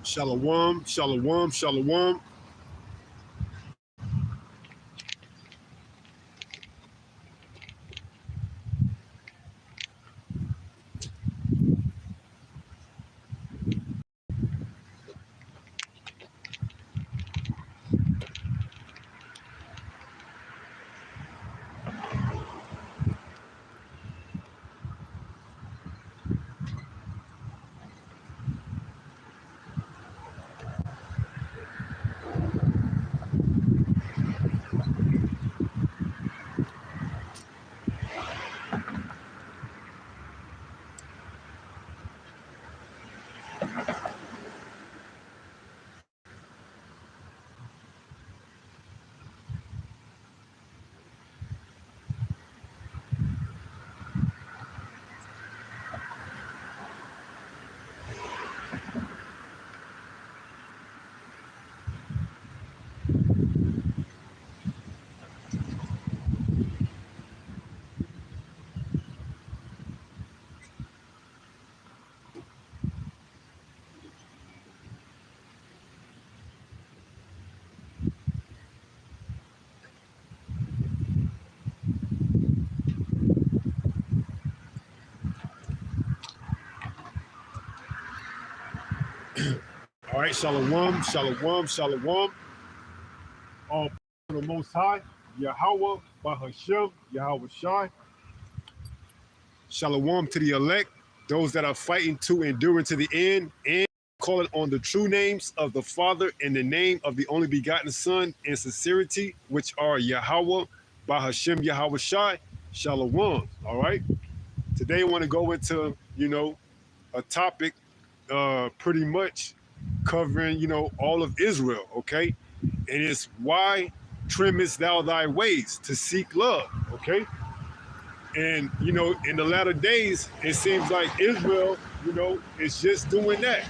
Shalom, shalom, shalom. All right, shalom, shalom, shalom. All for the Most High, Yahweh, Bahashem, Yahweh Shai. Shalom to the elect, those that are fighting to endure to the end, and calling on the true names of the Father in the name of the only begotten Son in sincerity, which are Yahweh, Bahashem, Yahweh Shai. Shalom. All right. Today I want to go into, a topic pretty much covering, all of Israel, okay? And it's why trimmest thou thy ways to seek love, okay? And, in the latter days, it seems like Israel, is just doing that.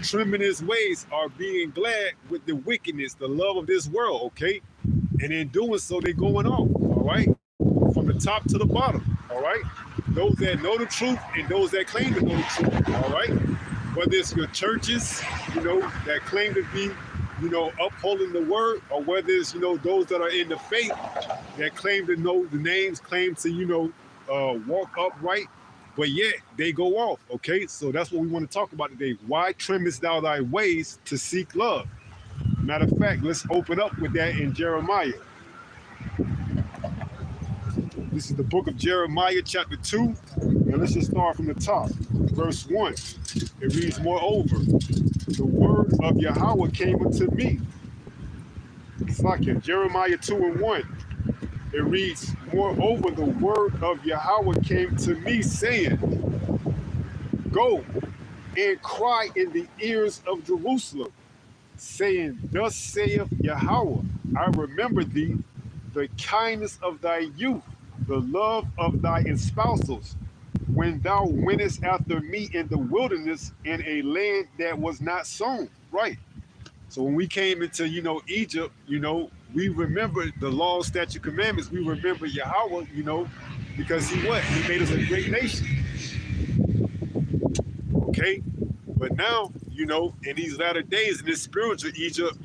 Trimming his ways are being glad with the wickedness, the love of this world, okay? And in doing so, they're going off, all right? From the top to the bottom, all right? Those that know the truth and those that claim to know the truth, all right? Whether it's your churches, that claim to be, upholding the word, or whether it's, those that are in the faith that claim to know the names, claim to, walk upright, but yet they go off, okay? So that's what we want to talk about today. Why trimmest thou thy ways to seek love? Matter of fact, let's open up with that in Jeremiah. This is the book of Jeremiah, chapter 2, and let's just start from the top. Verse 1, it reads, moreover, the word of Yahweh came unto me. It's like it, Jeremiah 2 and 1. It reads, moreover, the word of Yahweh came to me, saying, go and cry in the ears of Jerusalem, saying, thus saith Yahweh, I remember thee, the kindness of thy youth, the love of thy espousals, when thou wentest after me in the wilderness in a land that was not sown. Right. So when we came into, Egypt, we remember the law, statute, commandments. We remember Yahweh, because he what? He made us a great nation. Okay. But now, in these latter days, in this spiritual Egypt,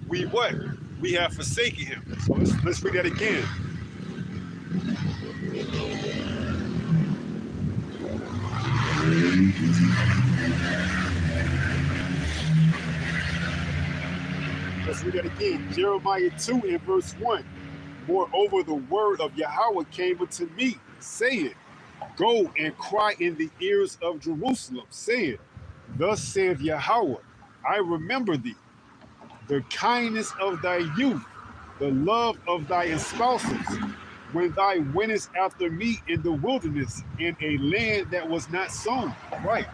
we what? We have forsaken him. So let's read that again. Let's read that again. Jeremiah 2 and verse 1. Moreover, the word of Yahweh came unto me, saying, go and cry in the ears of Jerusalem, saying, thus saith Yahweh, I remember thee, the kindness of thy youth, the love of thy espousals, when thou wentest after me in the wilderness in a land that was not sown. Right.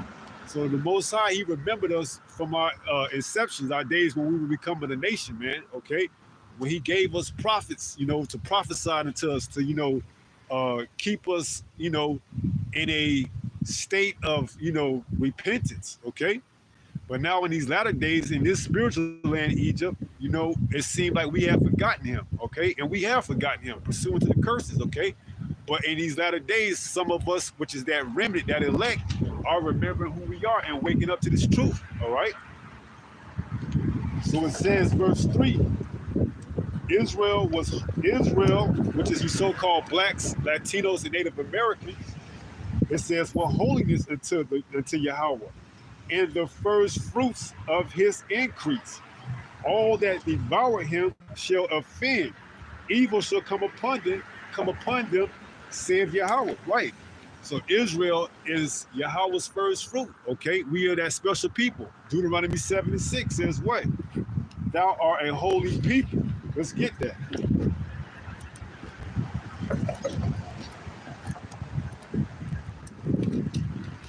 So the Most High, he remembered us from our inceptions, our days when we were becoming a nation, man, okay? When he gave us prophets, to prophesy unto us, to, keep us, in a state of, repentance, okay? But now in these latter days, in this spiritual land, Egypt, it seemed like we have forgotten him, okay? And we have forgotten him, pursuant to the curses, okay? But in these latter days, some of us, which is that remnant, that elect, are remembering who we are and waking up to this truth. All right. So it says, verse 3, Israel, which is you so-called blacks, Latinos, and Native Americans. It says, for holiness unto Yahweh, and the first fruits of his increase. All that devour him shall offend. Evil shall come upon them, saith Yahweh. Right. So Israel is Yahweh's first fruit. Okay, we are that special people. Deuteronomy 7:6 says what? Thou art a holy people. Let's get that.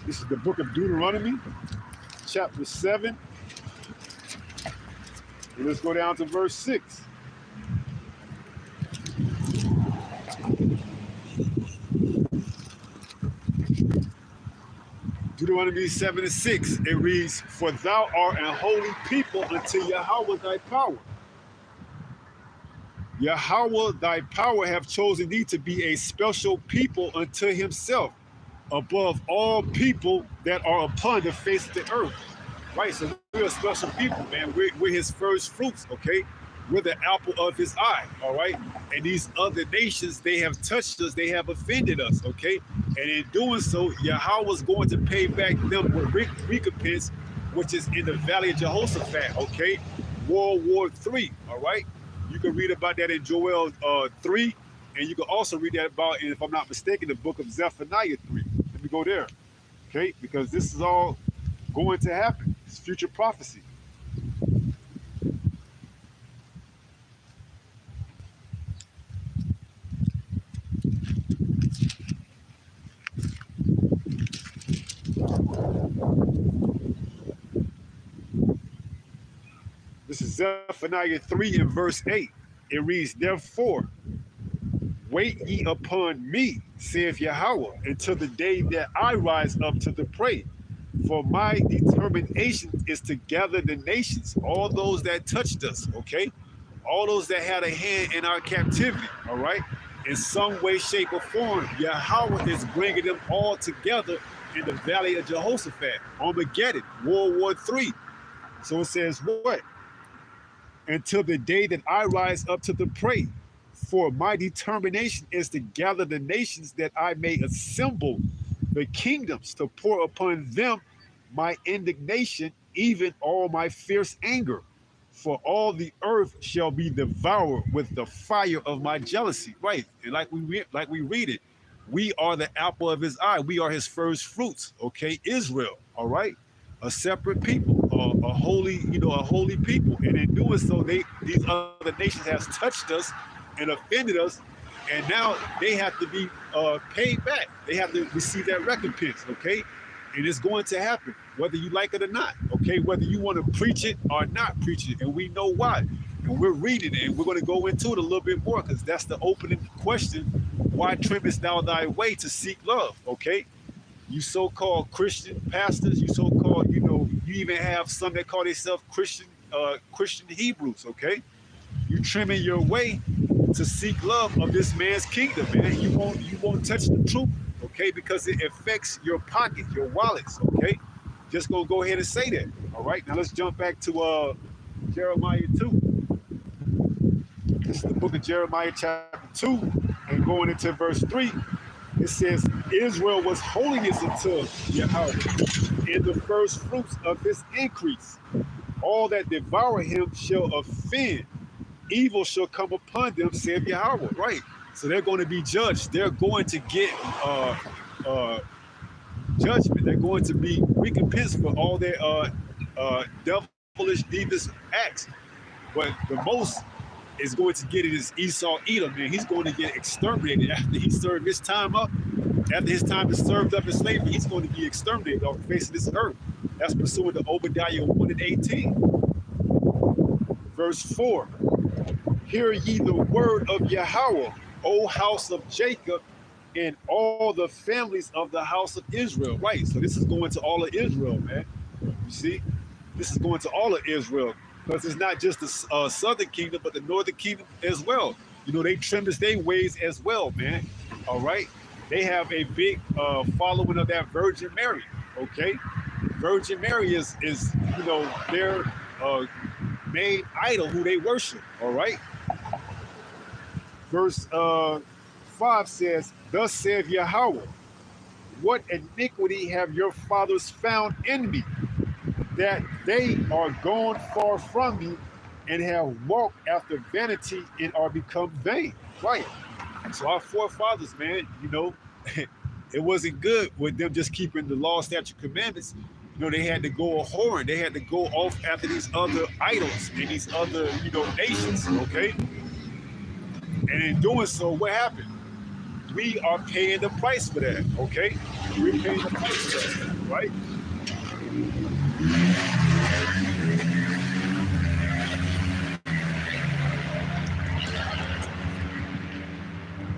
This is the book of Deuteronomy, chapter 7. And let's go down to verse 6. Deuteronomy 7:6, it reads, for thou art a holy people unto Yahweh thy power. Yahweh thy power have chosen thee to be a special people unto himself, above all people that are upon the face of the earth. Right, so we're a special people, man. We're his first fruits, okay? We're the apple of his eye, all right? And these other nations, they have touched us, they have offended us, okay? And in doing so, Yahweh's going to pay back them with recompense, which is in the valley of Jehoshaphat, okay? World War III, all right? You can read about that in Joel 3, and you can also read that about, if I'm not mistaken, the book of Zephaniah 3. Let me go there, okay? Because this is all going to happen. It's future prophecy. This is Zephaniah 3 and verse 8. It reads, therefore, wait ye upon me, saith Yahweh, until the day that I rise up to the prey. For my determination is to gather the nations, all those that touched us, okay? All those that had a hand in our captivity, all right? In some way, shape, or form, Yahweh is bringing them all together in the valley of Jehoshaphat, Armageddon, World War III. So it says what? Until the day that I rise up to the prey. For my determination is to gather the nations that I may assemble the kingdoms to pour upon them my indignation, even all my fierce anger. For all the earth shall be devoured with the fire of my jealousy. Right. And like we read it, we are the apple of his eye. We are his first fruits. Okay, Israel. All right. A separate people, a holy, a holy people. And in doing so, these other nations has touched us and offended us, and now they have to be paid back. They have to receive that recompense, okay? And it's going to happen, whether you like it or not, okay? Whether you want to preach it or not preach it, and we know why. And we're reading it, and we're going to go into it a little bit more, because that's the opening question. Why trimmest thou thy way to seek love, okay? You so-called Christian pastors, you so-called, you even have some that call themselves Christian Hebrews, okay? You trimming your way to seek love of this man's kingdom, man. You won't touch the truth, okay? Because it affects your pocket, your wallets, okay? Just gonna go ahead and say that. All right. Now let's jump back to Jeremiah 2. This is the book of Jeremiah chapter 2, and going into verse 3. It says, Israel was holiness unto Yahweh, in the first fruits of his increase. All that devour him shall offend. Evil shall come upon them, saith Yahweh. Right. So they're going to be judged. They're going to get judgment. They're going to be recompensed for all their devilish, devious acts. But the most is going to get it is Esau Edom, man. He's going to get exterminated after he served his time up. After his time is served up in slavery, he's going to be exterminated off the face of this earth. That's pursuant to Obadiah 1 and 18. Verse 4. Hear ye the word of Yahweh, O house of Jacob, and all the families of the house of Israel. Right, so this is going to all of Israel, man. You see? This is going to all of Israel. Because it's not just the southern kingdom, but the northern kingdom as well. They trimmest their ways as well, man. All right? They have a big following of that Virgin Mary. Okay, Virgin Mary is their uh, main idol who they worship. All right, verse 5 says, "Thus saith Yahweh, what iniquity have your fathers found in me, that they are gone far from me, and have walked after vanity and are become vain." Right. So our forefathers, man, it wasn't good with them just keeping the law, statute, commandments. They had to go a whoring. They had to go off after these other idols and these other, nations. Okay. And in doing so, what happened? We are paying the price for that. Okay. We're paying the price for that, right?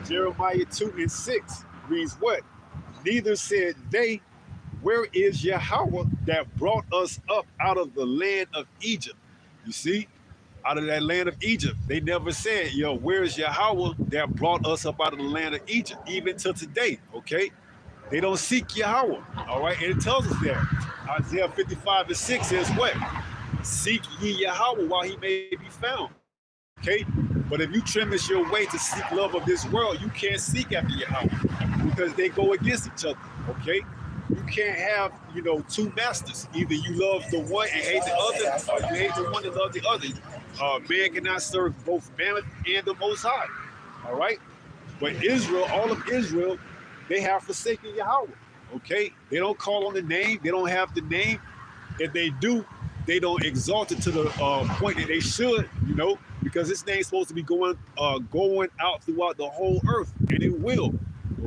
Jeremiah 2:6 reads what? Neither said they, where is Yahweh that brought us up out of the land of Egypt? You see, out of that land of Egypt. They never said, where's Yahweh that brought us up out of the land of Egypt, even to today, okay? They don't seek Yahweh, all right? And it tells us that. Isaiah 55:6 says what? Seek ye Yahweh while he may be found, okay? But if you trimmest your way to seek love of this world, you can't seek after Yahweh because they go against each other, okay? You can't have, two masters. Either you love the one and hate the other, or you hate the one and love the other. Man cannot serve both Mammoth and the Most High, all right? But Israel, all of Israel, they have forsaken Yahweh, okay? They don't call on the name. They don't have the name. If they do, they don't exalt it to the point that they should, because this name's supposed to be going out throughout the whole earth, and it will.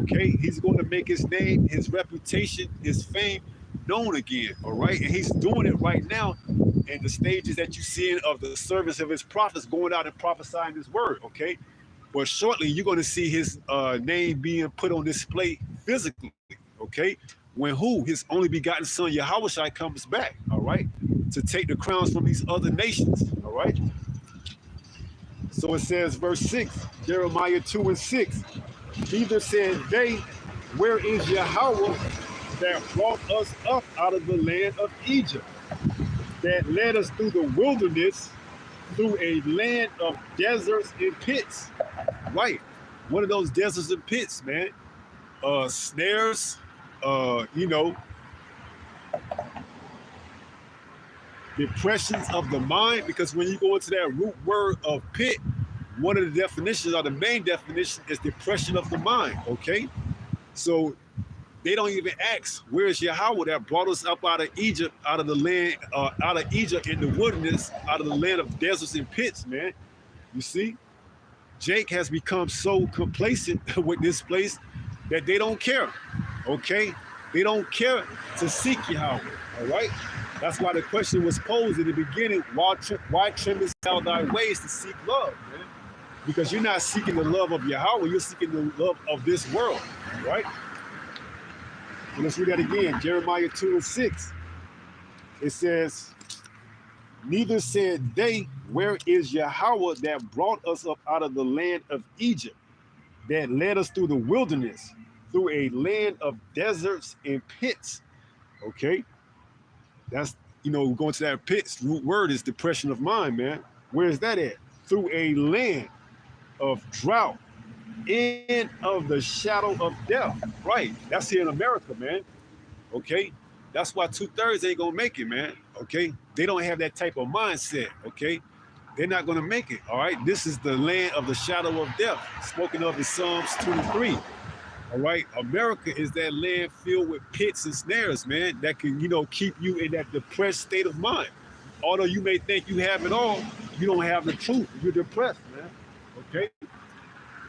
Okay, he's going to make his name, his reputation, his fame known again. All right, and he's doing it right now in the stages that you see of the service of his prophets going out and prophesying his word. Okay, but shortly you're going to see his name being put on display physically. Okay, when his only begotten son Yahushua comes back. All right, to take the crowns from these other nations. All right. So it says, verse 6, Jeremiah 2:6. Neither said they, where is Yahweh that brought us up out of the land of Egypt, that led us through the wilderness, through a land of deserts and pits. Right. One of those deserts and pits, man. Snares, depressions of the mind, because when you go into that root word of pit, one of the definitions, or the main definition, is depression of the mind, okay? So they don't even ask, where is Yahweh that brought us up out of Egypt, out of the land, out of Egypt in the wilderness, out of the land of deserts and pits, man. You see? Jake has become so complacent with this place that they don't care, okay? They don't care to seek Yahweh, all right? That's why the question was posed in the beginning, why trimmest thou thy ways to seek love, man? Because you're not seeking the love of Yahweh, you're seeking the love of this world, right? And let's read that again, Jeremiah 2:6. It says, neither said they, where is Yahweh that brought us up out of the land of Egypt, that led us through the wilderness, through a land of deserts and pits, okay? That's, going to that pits, root word is depression of mind, man. Where is that at? Through a land of drought and of the shadow of death. Right. That's here in America, man. Okay. That's why 2/3 ain't going to make it, man. Okay. They don't have that type of mindset. Okay. They're not going to make it. All right. This is the land of the shadow of death, spoken of in Psalms 23. All right. America is that land filled with pits and snares, man, that can, keep you in that depressed state of mind. Although you may think you have it all, you don't have the truth. You're depressed, man. Okay?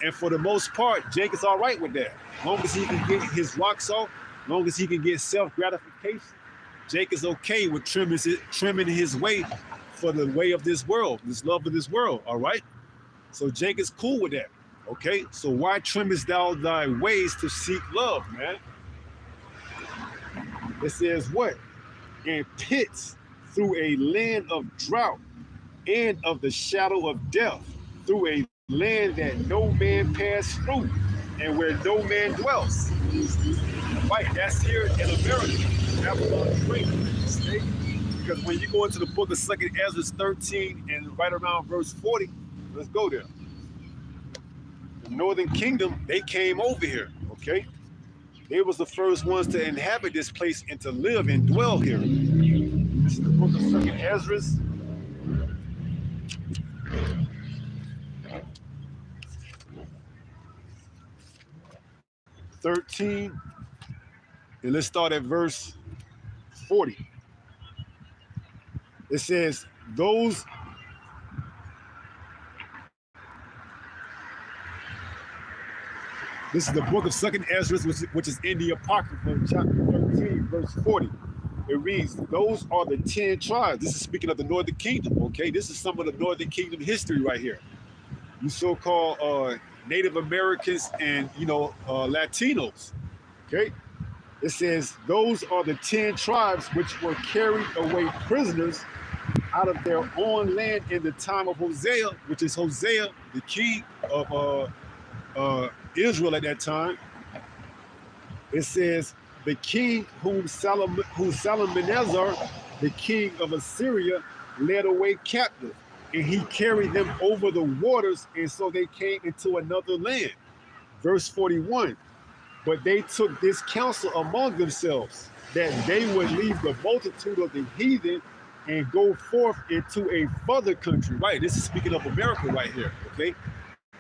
And for the most part, Jake is all right with that. As long as he can get his rocks off, as long as he can get self-gratification, Jake is okay with trimming his way for the way of this world, this love of this world, all right? So Jake is cool with that, okay? So why trimmest thou thy ways to seek love, man? It says what? In pits, through a land of drought and of the shadow of death, through a land that no man passed through, and where no man dwells. Right, that's here in America, Babylon the Great. Okay? Because when you go into the book of 2nd Ezra 13 and right around verse 40, let's go there. The northern kingdom, they came over here, okay? They was the first ones to inhabit this place and to live and dwell here. This is the book of 2nd Ezra 13, and let's start at verse 40. It says, those this is the book of 2nd Ezra, which is in the Apocrypha, chapter 13, verse 40. It reads, those are the 10 tribes. This is speaking of the Northern Kingdom, okay? This is some of the Northern Kingdom history right here. You so-called Native Americans and, Latinos, okay? It says, those are the 10 tribes which were carried away prisoners out of their own land in the time of Hosea, which is Hosea, the king of Israel at that time. It says, the king whom Salmanasar, the king of Assyria, led away captive, and he carried them over the waters, and so they came into another land. Verse 41, but they took this counsel among themselves, that they would leave the multitude of the heathen and go forth into a further country. Right, this is speaking of America right here, okay?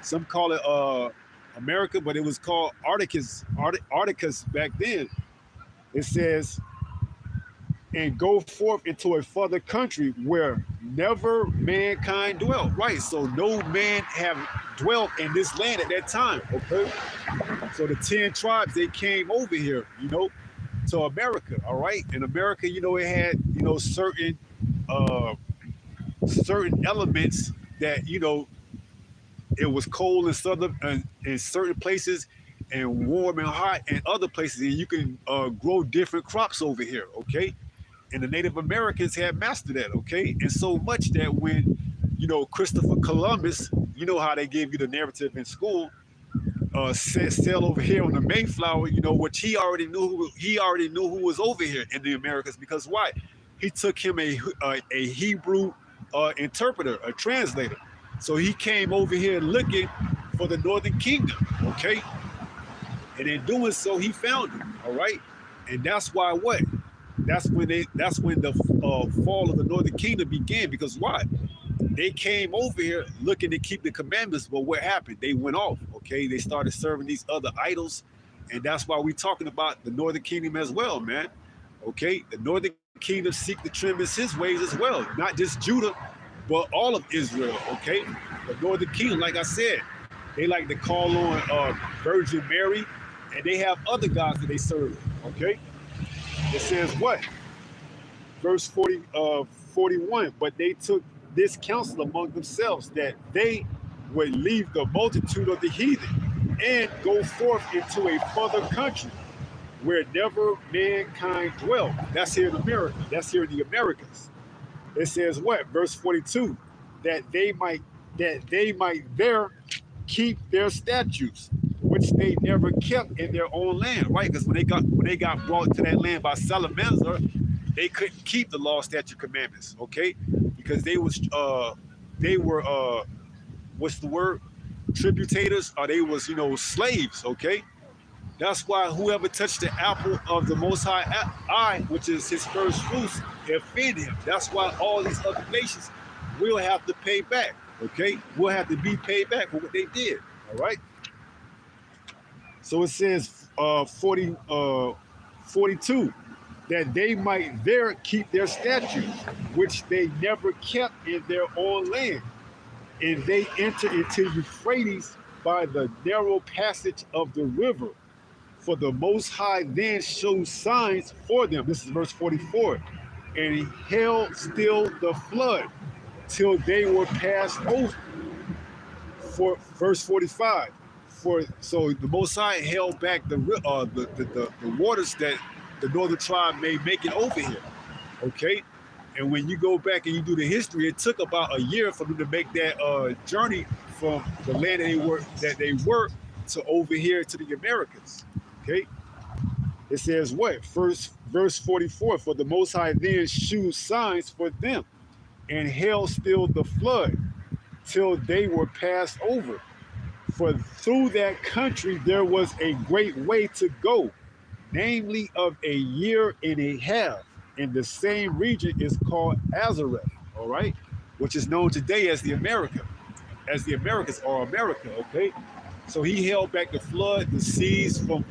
Some call it America, but it was called Articus back then. It says, and go forth into a further country where never mankind dwelt. Right, so no man have dwelt in this land at that time, okay? So the 10 tribes, they came over here, to America, all right? In America, it had, certain elements that, it was cold in in certain places and warm and hot in other places, and you can grow different crops over here, okay? And the Native Americans had mastered that, okay? And so much that when, Christopher Columbus, you know how they gave you the narrative in school, sail over here on the Mayflower, which he already knew who was over here in the Americas, because why? He took him a Hebrew interpreter, a translator. So he came over here looking for the Northern Kingdom, okay? And in doing so, he found it, all right? And that's why what? That's when the fall of the Northern Kingdom began, because why? They came over here looking to keep the commandments, but what happened? They went off, okay? They started serving these other idols, and that's why we're talking about the Northern Kingdom as well, man, okay? The Northern Kingdom seek to trim his ways as well, not just Judah, but all of Israel, okay? The Northern Kingdom, like I said, they like to call on Virgin Mary, and they have other gods that they serve, okay? It says what? Verse 41, but they took this counsel among themselves, that they would leave the multitude of the heathen and go forth into a further country where never mankind dwelt. That's here in America. That's here in the Americas. It says what? Verse 42, that they might there keep their statutes, which they never kept in their own land, right? Because when they got brought to that land by Salmanasar, they couldn't keep the law, statute, commandments, okay? Because they were what's the word? Tributators, or they was slaves, okay? That's why whoever touched the apple of the Most High eye, which is his first fruits, offended him. That's why all these other nations will have to pay back, okay? We'll have to be paid back for what they did, all right? So it says 42, that they might there keep their statutes, which they never kept in their own land. And they entered into Euphrates by the narrow passage of the river. For the Most High then showed signs for them. This is verse 44. And he held still the flood till they were passed over. For verse 45. So the Most High held back the waters that the northern tribe may make it over here. Okay? And when you go back and you do the history, it took about a year for them to make that journey from the land that they were to over here to the Americas. Okay, it says what? First verse 44. For the Most High then shewed signs for them, and held still the flood till they were passed over. For through that country there was a great way to go, namely of a year and a half. And the same region is called Azareth, all right, which is known today as the America, as the Americas or America, okay? So he held back the flood, the seas from,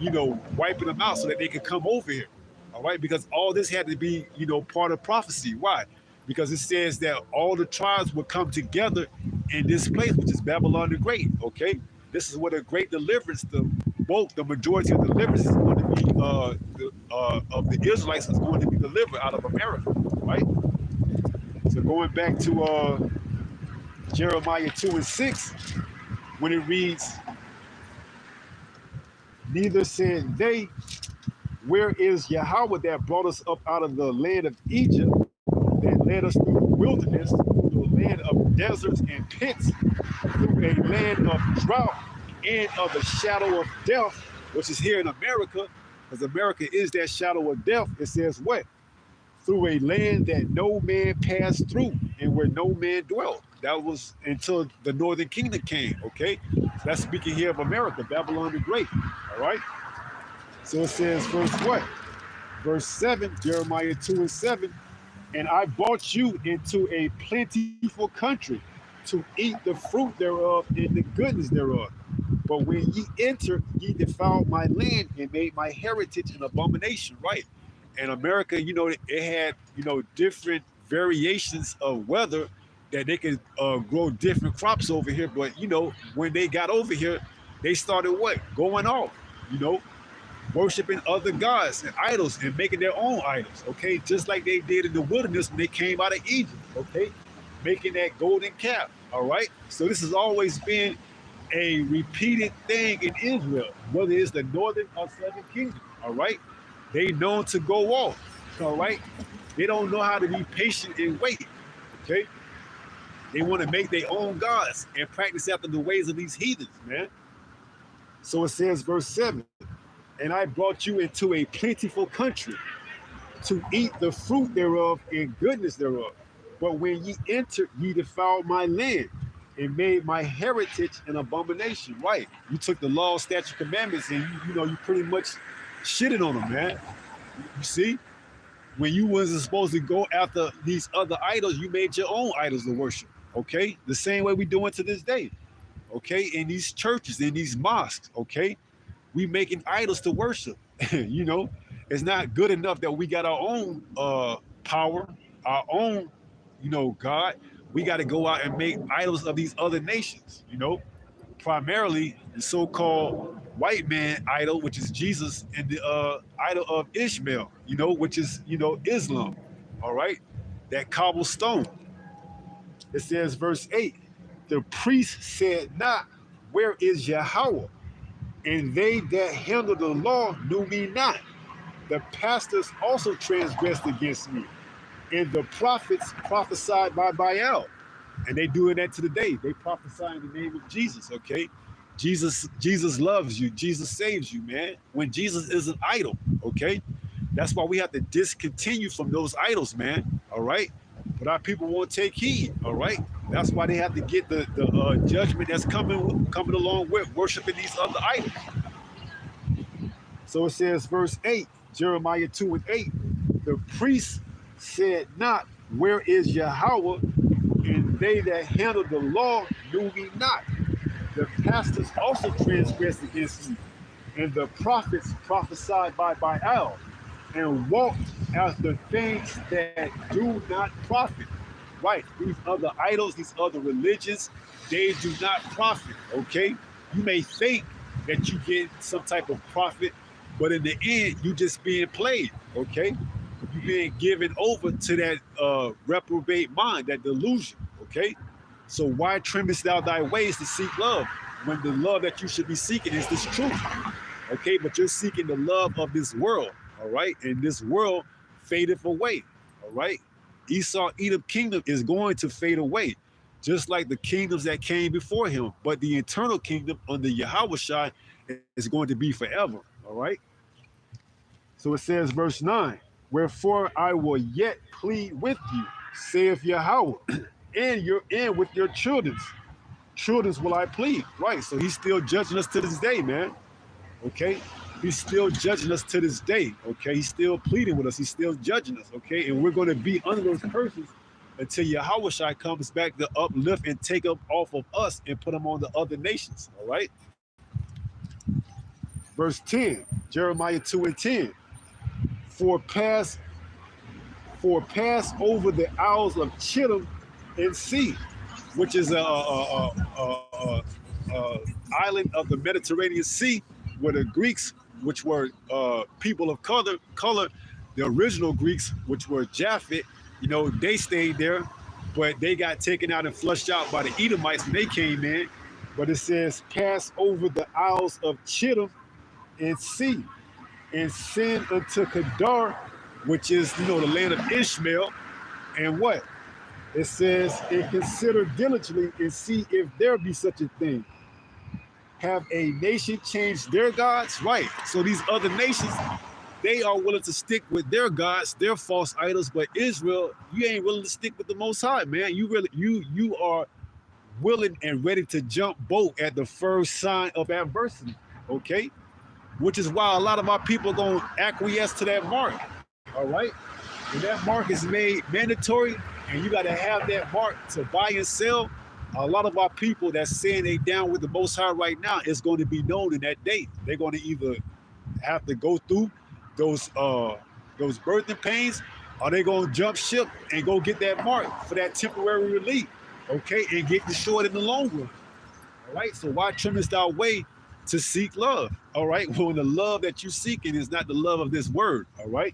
wiping them out so that they could come over here, all right? Because all this had to be, part of prophecy. Why? Because it says that all the tribes would come together in this place, which is Babylon the Great, okay? This is what a great deliverance, the majority of deliverance is going to be, of the Israelites is going to be delivered out of America, right? So going back to Jeremiah 2 and 6, when it reads, neither said they, where is Yahweh that brought us up out of the land of Egypt, that led us through the wilderness, through a land of deserts and pits, through a land of drought and of the shadow of death, which is here in America, because America is that shadow of death. It says what? Through a land that no man passed through and where no man dwelt. That was until the northern kingdom came, okay? So that's speaking here of America, Babylon the Great, all right? So it says, verse what? Verse 7, Jeremiah 2 and 7, and I brought you into a plentiful country to eat the fruit thereof and the goodness thereof. But when ye entered, ye defiled my land and made my heritage an abomination, right? And America, it had, different variations of weather that they could grow different crops over here. But, when they got over here, they started what? Going off, worshiping other gods and idols and making their own idols, okay? Just like they did in the wilderness when they came out of Egypt, okay? Making that golden calf, all right? So this has always been a repeated thing in Israel, whether it's the northern or southern kingdom, all right? They known to go off, all right? They don't know how to be patient and wait, okay? They want to make their own gods and practice after the ways of these heathens, man. So it says, verse 7, and I brought you into a plentiful country to eat the fruit thereof and goodness thereof. But when ye entered, ye defiled my land and made my heritage an abomination. Right. You took the law, statute, commandments, and you pretty much shitted on them, man. You see? When you wasn't supposed to go after these other idols, you made your own idols to worship. Okay? The same way we doing to this day. Okay? In these churches, in these mosques, okay? We making idols to worship. It's not good enough that we got our own power, our own, God. We got to go out and make idols of these other nations, primarily the so-called white man idol, which is Jesus, and the idol of Ishmael, which is, Islam, all right? That cobblestone. It says, verse 8, the priest said not, where is Yahweh? And they that handle the law knew me not. The pastors also transgressed against me, and the prophets prophesied by Baal. And they doing that to the day. They prophesy in the name of Jesus, okay? Jesus loves you. Jesus saves you, man. When Jesus is an idol, okay? That's why we have to discontinue from those idols, man, all right? But our people won't take heed, all right? That's why they have to get the judgment that's coming along with worshiping these other idols. So it says, verse 8, Jeremiah 2 and 8, the priest said not, where is Yahweh? And they that handle the law knew me not. The pastors also transgressed against me, and the prophets prophesied by Baal, and walked after things that do not profit. Right, these other idols, these other religions, they do not profit, okay? You may think that you get some type of profit, but in the end, you just being played, okay? You being given over to that reprobate mind, that delusion, okay? So why trimmest thou thy ways to seek love, when the love that you should be seeking is this truth, okay? But you're seeking the love of this world, all right? And this world fadeth away, all right? Esau, Edom kingdom is going to fade away. just like the kingdoms that came before him. But the eternal kingdom under Yahushua is going to be forever. All right. So it says, verse 9, wherefore I will yet plead with you, saith Yahweh, and with your children's will I plead. Right. So he's still judging us to this day, man. Okay. He's still judging us to this day. Okay. He's still pleading with us. He's still judging us. Okay. And we're going to be under those curses until Yahushua comes back to uplift and take them off of us and put them on the other nations. All right. Verse 10, Jeremiah 2 and 10. For pass over the isles of Chittim and see, which is a island of the Mediterranean Sea, where the Greeks, which were people of color, the original Greeks, which were Japhet, they stayed there, but they got taken out and flushed out by the Edomites when they came in. But it says, pass over the isles of Chittim and see, and send unto Kedar, which is, the land of Ishmael. And what? It says, and consider diligently and see if there be such a thing. Have a nation changed their gods? Right. So these other nations, they are willing to stick with their gods, their false idols, but Israel, you ain't willing to stick with the Most High, man. You are willing and ready to jump boat at the first sign of adversity. Okay. Which is why a lot of our people are going to acquiesce to that mark. All right. When that mark is made mandatory and you got to have that mark to buy and sell, a lot of our people that's saying they down with the Most High right now is going to be known in that day. They're going to either have to go through those birthing pains, or they going to jump ship and go get that mark for that temporary relief, okay, and get destroyed in the long run. All right. So why trimmest our way to seek love? All right. When the love that you're seeking is not the love of this word. All right.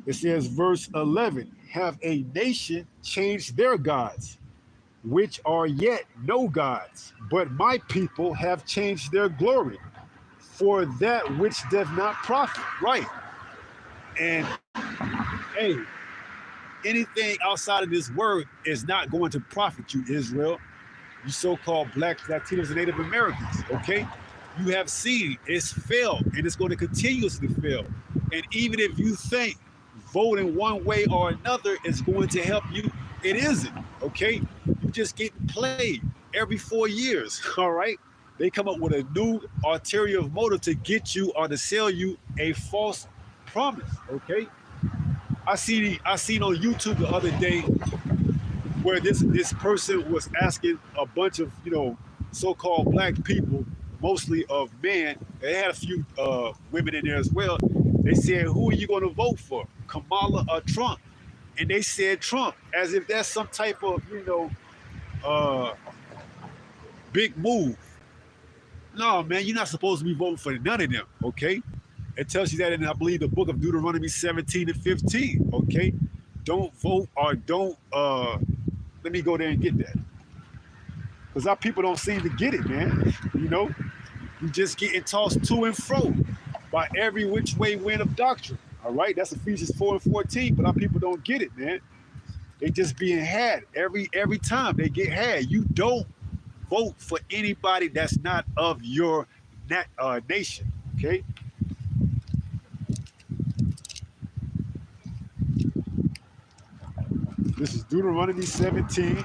It says, verse 11, have a nation changed their gods, which are yet no gods, but my people have changed their glory for that which does not profit. Right. And hey, anything outside of this word is not going to profit you, Israel. You so-called blacks, Latinos, and Native Americans, okay? You have seen it's failed, and it's going to continuously fail. And even if you think voting one way or another is going to help you, it isn't, okay? You just get played every 4 years, all right? They come up with a new ulterior motive to get you or to sell you a false promise, okay? I seen on YouTube the other day where this person was asking a bunch of so-called black people, mostly of men. They had a few women in there as well. They said, "Who are you going to vote for, Kamala or Trump?" And they said Trump, as if that's some type of big move. No, man, you're not supposed to be voting for none of them. Okay, it tells you that in, I believe, the book of Deuteronomy 17 and 15. Okay, don't vote or don't. Let me go there and get that. Because our people don't seem to get it, man. You just getting tossed to and fro by every which way wind of doctrine. All right, that's Ephesians 4 and 14, but our people don't get it, man. They just being had every time they get had. You don't vote for anybody that's not of your nation, okay? This is Deuteronomy 17.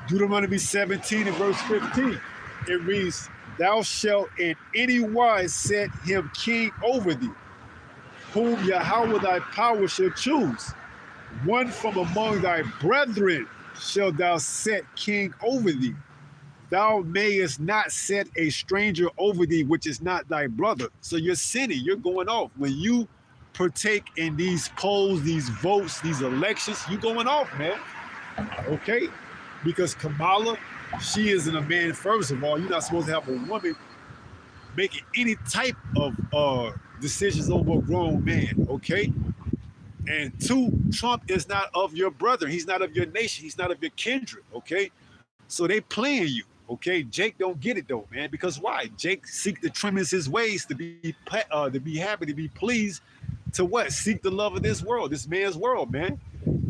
Deuteronomy 17 and verse 15. It reads, "Thou shalt in any wise set him king over thee, whom Yahweh thy power shall choose. One from among thy brethren shalt thou set king over thee. Thou mayest not set a stranger over thee, which is not thy brother." So you're sinning, you're going off. When you partake in these polls, these votes, these elections, you're going off, man. Okay? Because Kamala, she isn't a man, first of all. You're not supposed to have a woman making any type of decisions over a grown man, okay? And two, Trump is not of your brother. He's not of your nation. He's not of your kindred, okay? So they playing you, Okay, Jake don't get it though, man. Because why? Jake seek to trim his ways to be happy, to be pleased, to what? Seek the love of this world, this man's world, man.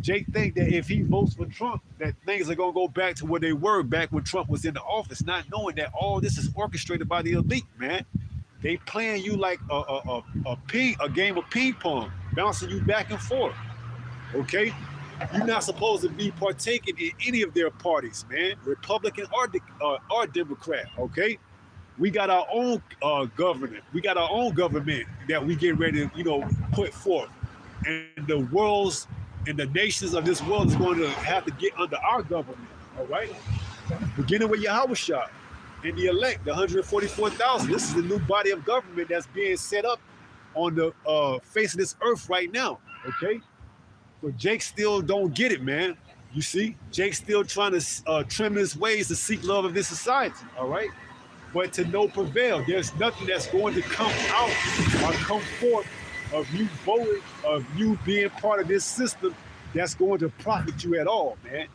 Jake think that if he votes for Trump, that things are gonna go back to where they were back when Trump was in the office, not knowing that all this is orchestrated by the elite, man. They playing you like a game of ping pong, bouncing you back and forth. Okay, you're not supposed to be partaking in any of their parties, man. Republican or Democrat. Okay, we got our own government. We got our own government that we get ready to, put forth, and the world's and the nations of this world is going to have to get under our government. All right, beginning with Yahweh Shah and the elect, the 144,000. This is the new body of government that's being set up on the face of this earth right now. Okay, but Jake still don't get it, man. You see, Jake's still trying to trim his ways to seek love of this society. All right, but to no prevail. There's nothing that's going to come out or come forth of you voting, of you being part of this system that's going to profit you at all, man.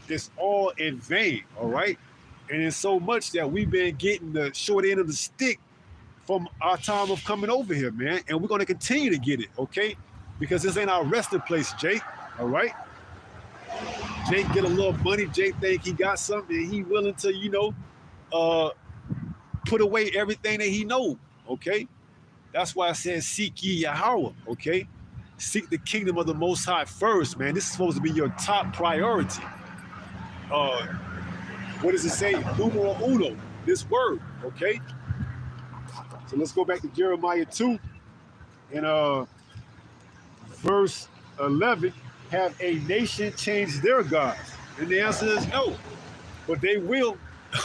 It's all in vain, all right? And it's so much that we've been getting the short end of the stick from our time of coming over here, man. And we're going to continue to get it, okay? Because this ain't our resting place, Jake, all right? Jake get a little money. Jake think he got something and he willing to, put away everything that he know, okay? That's why I said seek ye Yahweh, okay? Seek the kingdom of the Most High first, man. This is supposed to be your top priority. What does it say? Numero uno, this word, okay? So let's go back to Jeremiah 2 and verse 11. Have a nation change their gods? And the answer is no, but they will,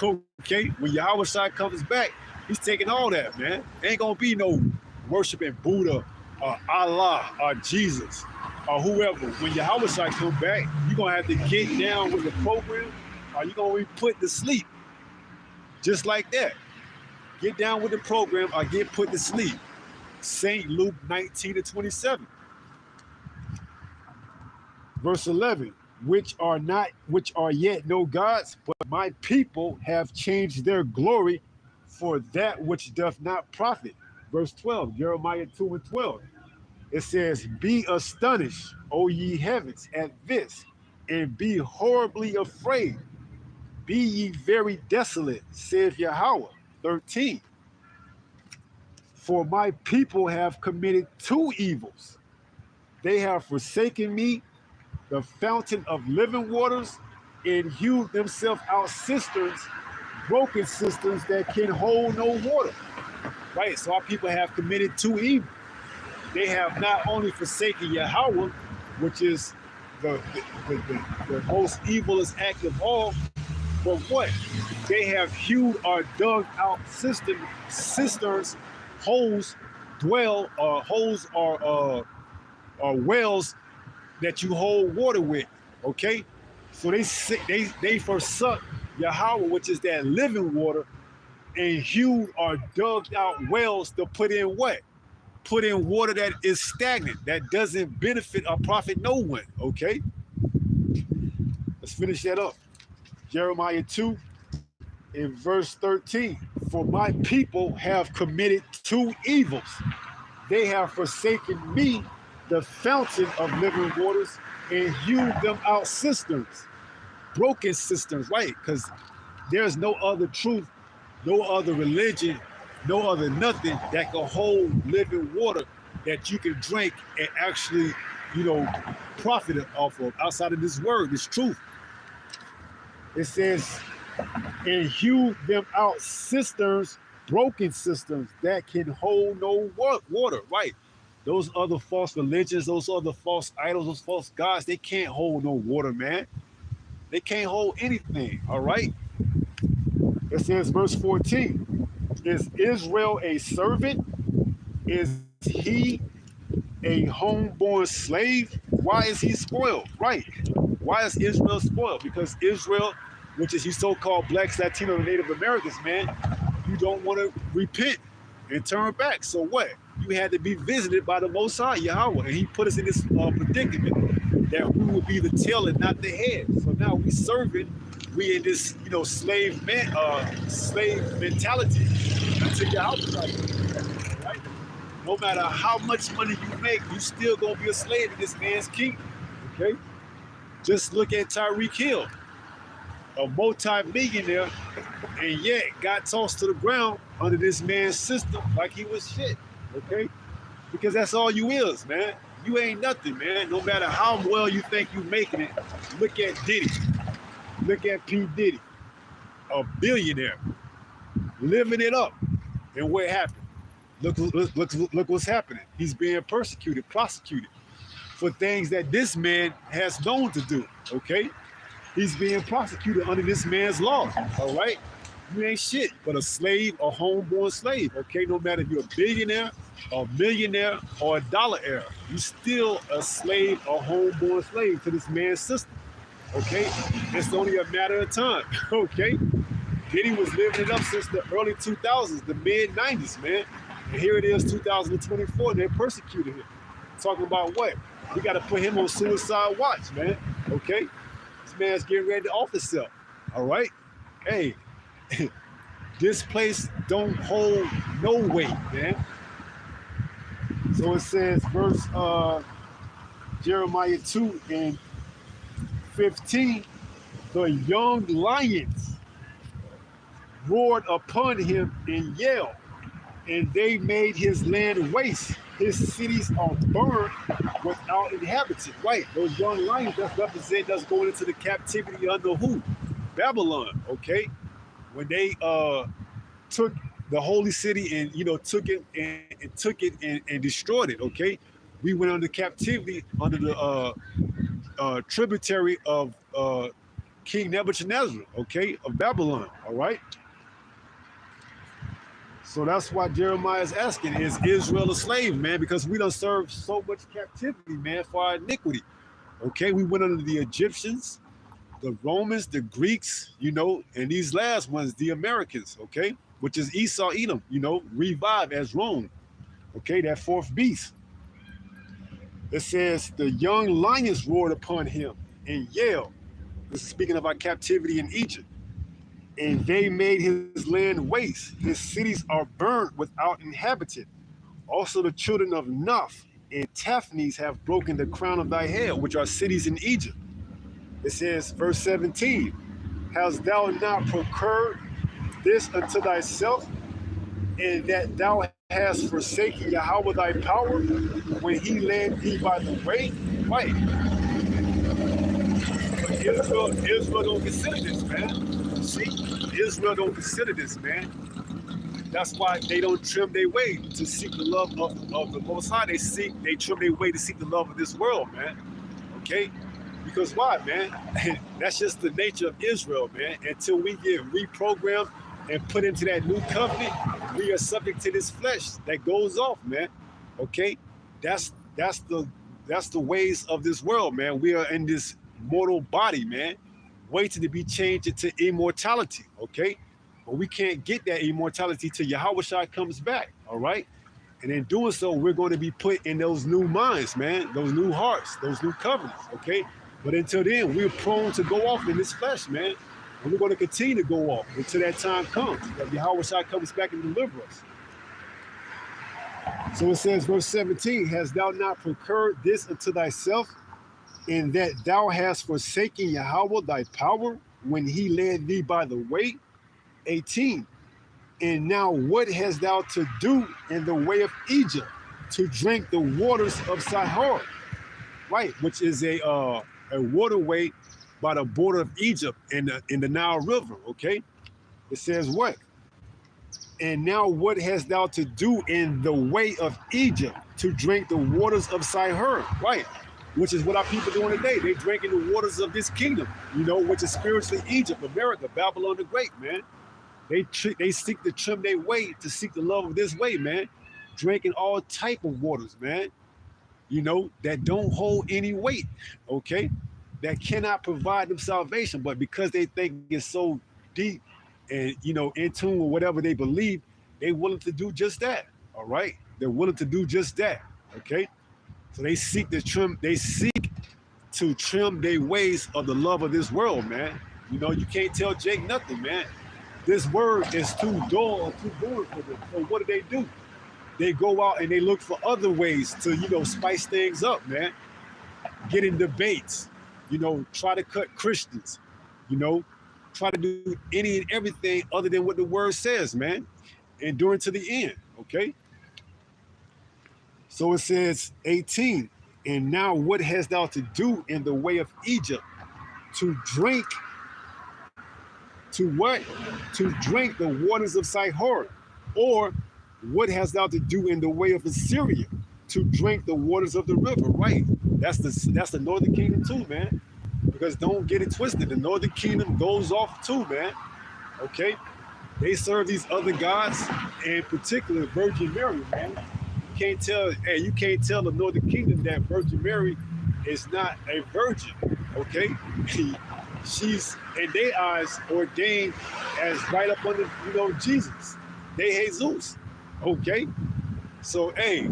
okay? When Yahweh Shai comes back, he's taking all that, man. Ain't gonna be no worshiping Buddha or Allah or Jesus or whoever. When Yahweh Shai come back, you're gonna have to get down with the program or you're gonna be put to sleep. Just like that. Get down with the program or get put to sleep. St. Luke 19:27. Verse 11. Which are yet no gods, but my people have changed their glory for that which doth not profit. Verse 12, Jeremiah 2:12. It says, be astonished, O ye heavens, at this, and be horribly afraid. Be ye very desolate, saith Yahweh. 13. For my people have committed two evils. They have forsaken me, the fountain of living waters, and hewed themselves out cisterns, broken cisterns that can hold no water. Right, so our people have committed two evils. They have not only forsaken Yahweh, which is the most evilest act of all, but what? They have hewed or dug out cisterns, holes, holes or wells that you hold water with. Okay, so they forsook Yahweh, which is that living water, and hewed or dug out wells to put in what? Put in water that is stagnant, that doesn't benefit or profit no one. Okay, let's finish that up. Jeremiah 2 in verse 13. For my people have committed two evils. They have forsaken me, the fountain of living waters, and hewed them out cisterns, broken cisterns, right? Because there's no other truth, no other religion, no other nothing that can hold living water that you can drink and actually, profit off of outside of this word, this truth. It says, and hew them out cisterns, broken cisterns that can hold no water, right? Those other false religions, those other false idols, those false gods, they can't hold no water, man. They can't hold anything, all right? It says, verse 14, is Israel a servant? Is he a homeborn slave? Why is he spoiled? Right. Why is Israel spoiled? Because Israel, which is you so-called blacks, Latino, and Native Americans, man, you don't want to repent and turn back. So what? You had to be visited by the Most High, Yahweh, and he put us in this predicament that we would be the tail and not the head. So now we serving we in this, slave mentality until you're out, right? No matter how much money you make, you still gonna be a slave in this man's kingdom. Okay? Just look at Tyreek Hill, a multi-millionaire, and yet got tossed to the ground under this man's system like he was shit. Okay? Because that's all you is, man. You ain't nothing, man. No matter how well you think you making it, look at Diddy. Look at P. Diddy, a billionaire, living it up. And what happened? Look what's happening. He's being persecuted, prosecuted for things that this man has known to do, okay? He's being prosecuted under this man's law, all right? You ain't shit but a slave, a homeborn slave, okay? No matter if you're a billionaire, a millionaire, or a dollar heir, you still a slave, a homeborn slave to this man's system, okay? It's only a matter of time, okay? Diddy was living it up since the early 2000s, the mid-90s, man. And here it is, 2024, and they're persecuting him. Talking about what? We got to put him on suicide watch, man, okay? This man's getting ready to off himself, all right? Hey, this place don't hold no weight, man. So it says, verse Jeremiah 2 and 15, the young lions roared upon him and yelled, and they made his land waste. His cities are burned without inhabitants. Right, those young lions that represent us going into the captivity under who? Babylon, okay? When they took the holy city and took it and destroyed it, okay? We went under captivity under the tributary of King Nebuchadnezzar, okay, of Babylon, all right? So that's why Jeremiah is asking, is Israel a slave, man? Because we done served so much captivity, man, for our iniquity. Okay, we went under the Egyptians, the Romans, the Greeks, and these last ones, the Americans, okay? Which is Esau, Edom, revived as Rome. Okay, that fourth beast. It says, the young lions roared upon him and yelled. This is speaking of our captivity in Egypt. And they made his land waste. His cities are burned without inhabitant. Also the children of Noph and Taphnes have broken the crown of thy head, which are cities in Egypt. It says, verse 17, hast thou not procured this unto thyself, and that thou hast forsaken Yahweh thy power, when he led thee by the way? Right. Israel don't consider this, man. See, Israel don't consider this, man. That's why they don't trim their way to seek the love of the Most High. They trim their way to seek the love of this world, man. Okay? Because why, man? That's just the nature of Israel, man. Until we get reprogrammed and put into that new covenant, we are subject to this flesh that goes off, man. Okay? That's the ways of this world, man. We are in this mortal body, man, waiting to be changed into immortality, okay? But we can't get that immortality till Yahweh comes back, all right? And in doing so, we're going to be put in those new minds, man, those new hearts, those new covenants, okay? But until then, we're prone to go off in this flesh, man. And we're going to continue to go off until that time comes, that Yahweh comes back and deliver us. So it says, verse 17, hast thou not procured this unto thyself, in that thou hast forsaken Yahweh thy power, when he led thee by the way? 18, and now what hast thou to do in the way of Egypt, to drink the waters of Sihor? Right, which is a waterway by the border of Egypt in the Nile River, okay? It says what? And now what hast thou to do in the way of Egypt, to drink the waters of Sihor? Right, which is what our people doing today. They drinking the waters of this kingdom, which is spiritually Egypt, America, Babylon the Great, man. They seek to trim their way to seek the love of this way, man. Drinking all type of waters, man. That don't hold any weight, okay? That cannot provide them salvation, but because they think it's so deep and, in tune with whatever they believe, they're willing to do just that, all right? They're willing to do just that, okay? So they seek to trim their ways of the love of this world, man. You know, you can't tell Jake nothing, man. This word is too dull or too boring for them. So what do? They go out and they look for other ways to, spice things up, man. Get in debates, try to cut Christians, you know, try to do any and everything other than what the word says, man. Enduring to the end, okay? So it says 18, and now what hast thou to do in the way of Egypt? To drink, to what? To drink the waters of Sihor. Or what hast thou to do in the way of Assyria? To drink the waters of the river, right? That's the northern kingdom too, man. Because don't get it twisted. The northern kingdom goes off too, man. Okay? They serve these other gods, in particular Virgin Mary, man. You can't tell the northern kingdom that Virgin Mary is not a virgin. Okay? She's in their eyes ordained as right up under, Jesus. They Jesus. Okay? So hey,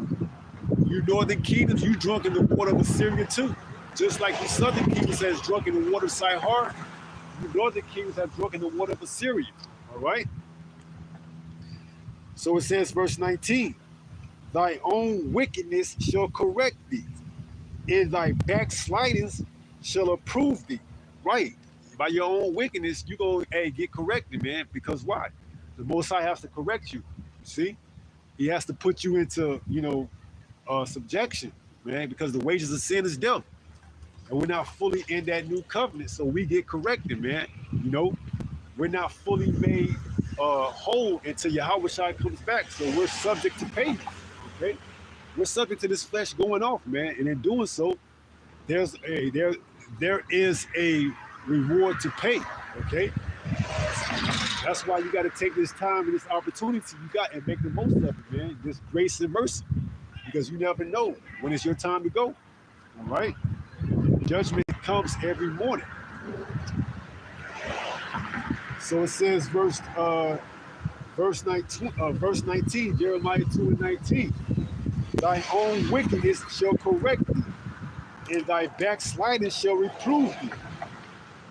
you northern kingdoms, you drunk in the water of Assyria too. Just like the southern kingdoms has drunk in the water of Sihar, you northern kingdoms have drunk in the water of Assyria. All right? So it says, verse 19, thy own wickedness shall correct thee, and thy backslidings shall approve thee. Right? By your own wickedness, you go, get corrected, man. Because why? The Most High has to correct you. See? He has to put you into, subjection, man, because the wages of sin is death. And we're not fully in that new covenant, so we get corrected, man. We're not fully made whole until Yahweh Shai comes back. So we're subject to payment, okay? We're subject to this flesh going off, man. And in doing so, there is a reward to pay, okay? That's why you got to take this time and this opportunity you got and make the most of it, man. This grace and mercy, because you never know when it's your time to go. All right? Judgment comes every morning. So it says, verse 19, Jeremiah 2 and 19. Thy own wickedness shall correct thee, and thy backsliding shall reprove thee.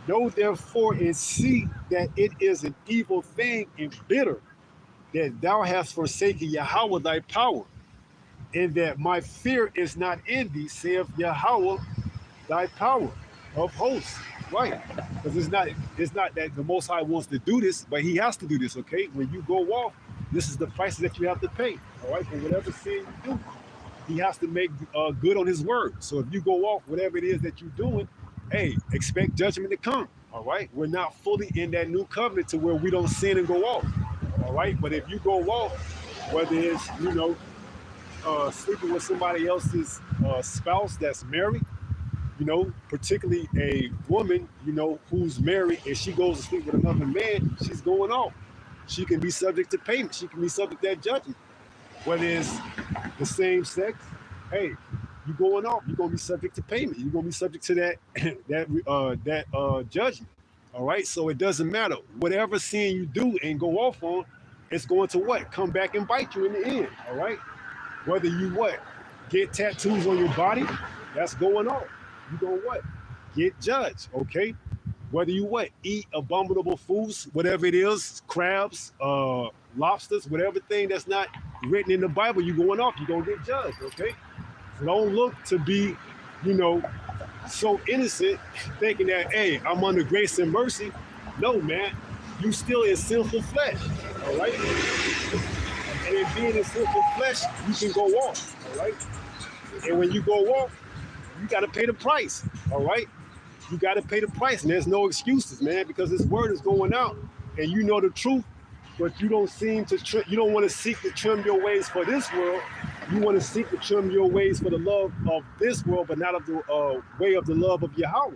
Know therefore and see that it is an evil thing and bitter that thou hast forsaken Yahweh thy power, and that my fear is not in thee, saith Yahweh thy power of hosts. Right? Because it's not that the Most High wants to do this, but he has to do this, okay? When you go off, this is the price that you have to pay, all right? For whatever sin you do, he has to make good on his word. So if you go off, whatever it is that you're doing, hey, expect judgment to come, all right? We're not fully in that new covenant to where we don't sin and go off, all right? But if you go off, whether it's, sleeping with somebody else's spouse that's married, particularly a woman, who's married and she goes to sleep with another man, she's going off. She can be subject to payment. She can be subject to that judgment. Whether it's the same sex, hey, you going off, you're gonna be subject to payment. You're gonna be subject to that judgment. All right. So it doesn't matter. Whatever sin you do and go off on, it's going to what? Come back and bite you in the end. All right. Whether you what? Get tattoos on your body, that's going off. You gonna what? Get judged, okay? Whether you what? Eat abominable foods, whatever it is, crabs, lobsters, whatever thing that's not written in the Bible, you going off, you gonna get judged, okay? So don't look to be, so innocent, thinking that, hey, I'm under grace and mercy. No, man, you still in sinful flesh, all right? And in being in sinful flesh, you can go off, all right? And when you go off, you got to pay the price, all right? You got to pay the price, and there's no excuses, man, because this word is going out, and you know the truth, but you don't seem to, you don't want to seek to trim your ways for this world. You want to seek to trim your ways for the love of this world, but not of the way of the love of Yahweh,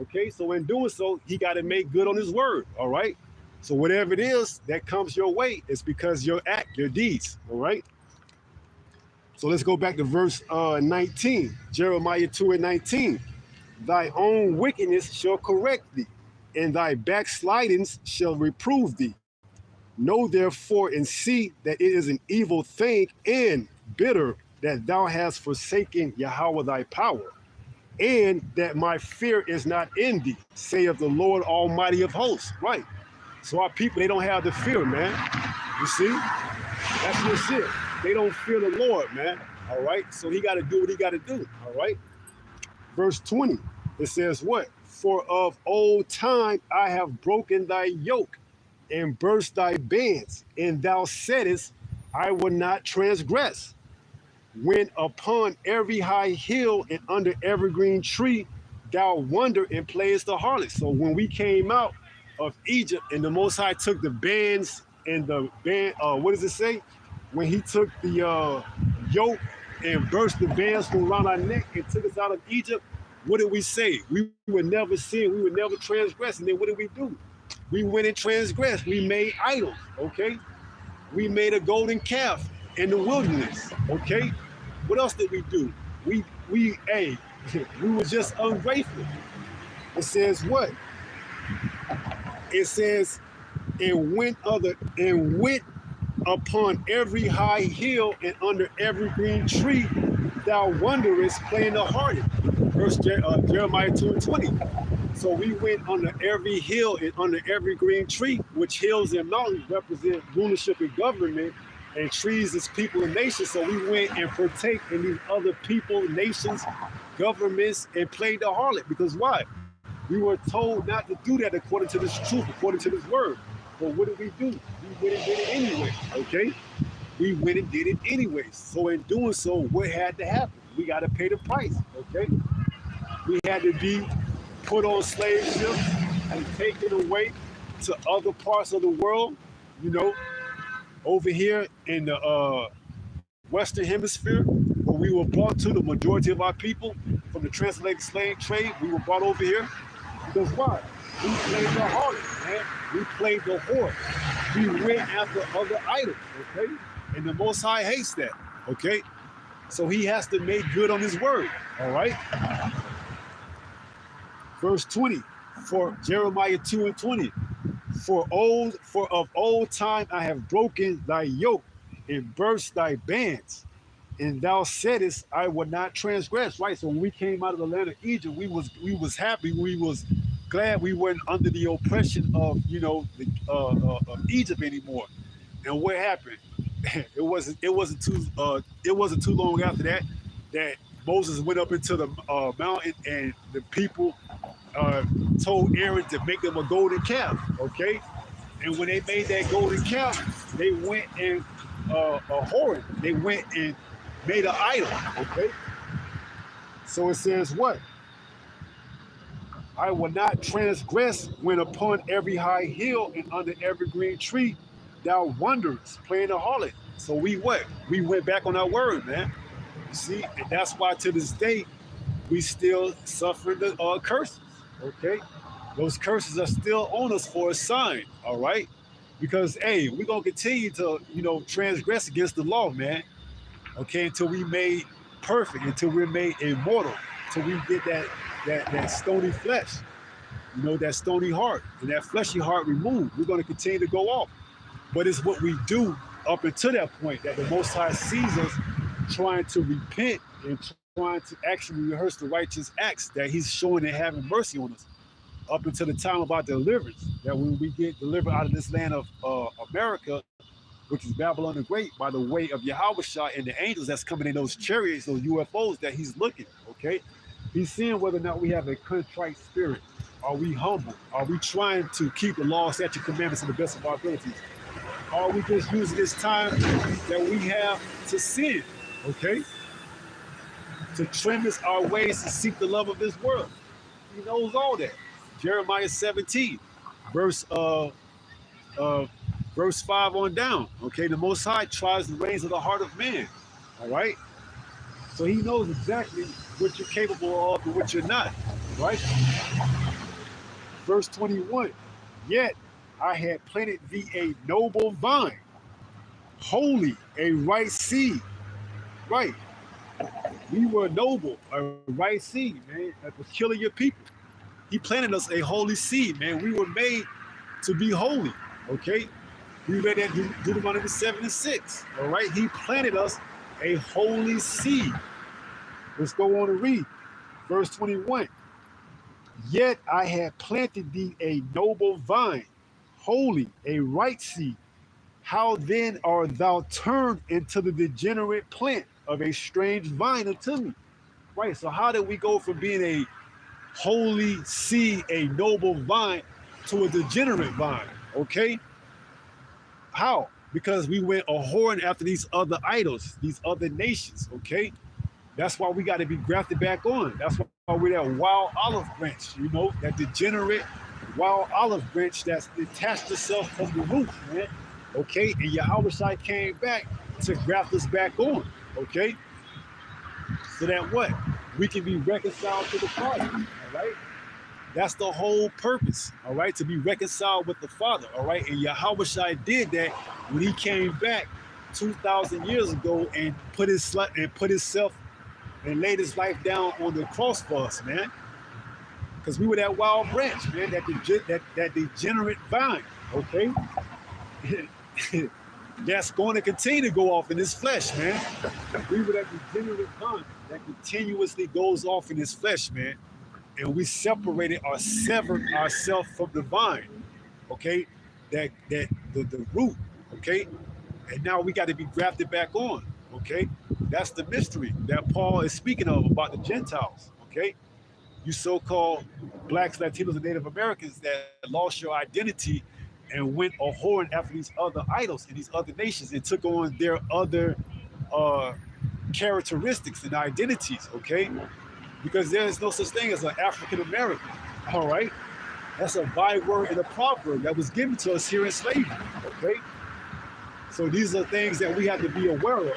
okay? So in doing so, he got to make good on his word, all right? So whatever it is that comes your way, it's because your act, your deeds, all right? So let's go back to verse 19, Jeremiah 2 and 19. Thy own wickedness shall correct thee, and thy backslidings shall reprove thee. Know therefore and see that it is an evil thing and bitter that thou hast forsaken Yahweh thy power, and that my fear is not in thee, saith the Lord Almighty of hosts. Right. So our people, they don't have the fear, man. You see? That's what's it. They don't fear the Lord, man. All right. So he got to do what he got to do. All right. Verse 20, it says what? For of old time I have broken thy yoke and burst thy bands, and thou saidest, I will not transgress. When upon every high hill and under every green tree thou wander and playest the harlot. So when we came out of Egypt and the Most High took the bands and the band, what does it say? When he took the yoke and burst the bands from around our neck and took us out of Egypt, what did we say? We would never sin, we would never transgress. And then what did we do? We went and transgressed. We made idols, okay? We made a golden calf in the wilderness, okay? What else did we do? Hey, we were just ungrateful. It says what? It says, and went upon every high hill and under every green tree, thou wanderest playing the harlot. Verse Jeremiah 2:20. So we went under every hill and under every green tree, which hills and mountains represent rulership and government, and trees is people and nations. So we went and partake in these other people, nations, governments, and played the harlot. Because why? We were told not to do that according to this truth, according to this word. But what did we do? We went and did it anyway, okay? We went and did it anyway. So in doing so, what had to happen? We got to pay the price, okay? We had to be put on slave ships and taken away to other parts of the world, you know, over here in the Western Hemisphere, where we were brought to the majority of our people from the transatlantic slave trade. We were brought over here because why? We played the harlot, man. We played the whore. We went after other idols, okay? And the Most High hates that, okay? So he has to make good on his word, all right? Verse 20, for Jeremiah 2:20, for of old time I have broken thy yoke and burst thy bands, and thou saidest, I will not transgress. Right. So when we came out of the land of Egypt, we was happy, we was glad we weren't under the oppression of Egypt anymore. And what happened? It wasn't too long after that that Moses went up into the mountain, and the people told Aaron to make them a golden calf. Okay, and when they made that golden calf, they went and a whoring. They went and made an idol. Okay, so it says what? I will not transgress when upon every high hill and under every green tree thou wanderest, playing a harlot. So we what? We went back on our word, man. You see, and that's why to this day we still suffer the curses. Okay, those curses are still on us for a sign. All right, because hey, we're gonna continue to transgress against the law, man. Okay, until we made perfect, until we're made immortal, until we get that stony flesh, that stony heart, and that fleshy heart removed. We're gonna continue to go off. But it's what we do up until that point that the Most High sees us trying to repent and trying to actually rehearse the righteous acts that he's showing and having mercy on us up until the time of our deliverance. That when we get delivered out of this land of America, which is Babylon the Great, by the way of Yahushua and the angels that's coming in those chariots, those UFOs, that he's looking, okay? He's seeing whether or not we have a contrite spirit. Are we humble? Are we trying to keep the law, statute, commandments to the best of our abilities? Are we just using this time that we have to sin, okay? To trim us our ways to seek the love of this world. He knows all that. Jeremiah 17, verse 5 on down. Okay, the Most High tries the reins of the heart of man. All right? So he knows exactly what you're capable of and what you're not. Right? Verse 21. Yet I had planted thee a noble vine, holy, a right seed. Right. We were noble, a right seed, man, a peculiar people. He planted us a holy seed, man. We were made to be holy. Okay? We read that Deuteronomy 7:6. All right, he planted us a holy seed. Let's go on and read Verse 21. Yet I had planted thee a noble vine, holy, a right seed. How then art thou turned into the degenerate plant of a strange vine unto me? Right. So how did we go from being a holy seed, a noble vine, to a degenerate vine? Okay. How? Because we went a whoring after these other idols, these other nations. Okay. That's why we got to be grafted back on. That's why we're that wild olive branch, that degenerate wild olive branch that's detached itself from the root, man. Okay, and Yahweh came back to graft us back on. Okay, so that what? We can be reconciled to the Father. All right, that's the whole purpose. All right, to be reconciled with the Father. All right, and Yahweh did that when He came back 2,000 years ago and put Himself and laid His life down on the cross for us, man. Because we were that wild branch, man, that degenerate vine, okay? That's going to continue to go off in this flesh, man. We were that degenerate vine that continuously goes off in this flesh, man. And we separated or severed ourselves from the vine, okay? The root, okay? And now we got to be grafted back on, okay? That's the mystery that Paul is speaking of about the Gentiles, okay? You so-called blacks, Latinos, and Native Americans that lost your identity and went a whoring after these other idols in these other nations and took on their other characteristics and identities, okay? Because there is no such thing as an African American, all right? That's a byword and a proverb that was given to us here in slavery, okay? So these are things that we have to be aware of.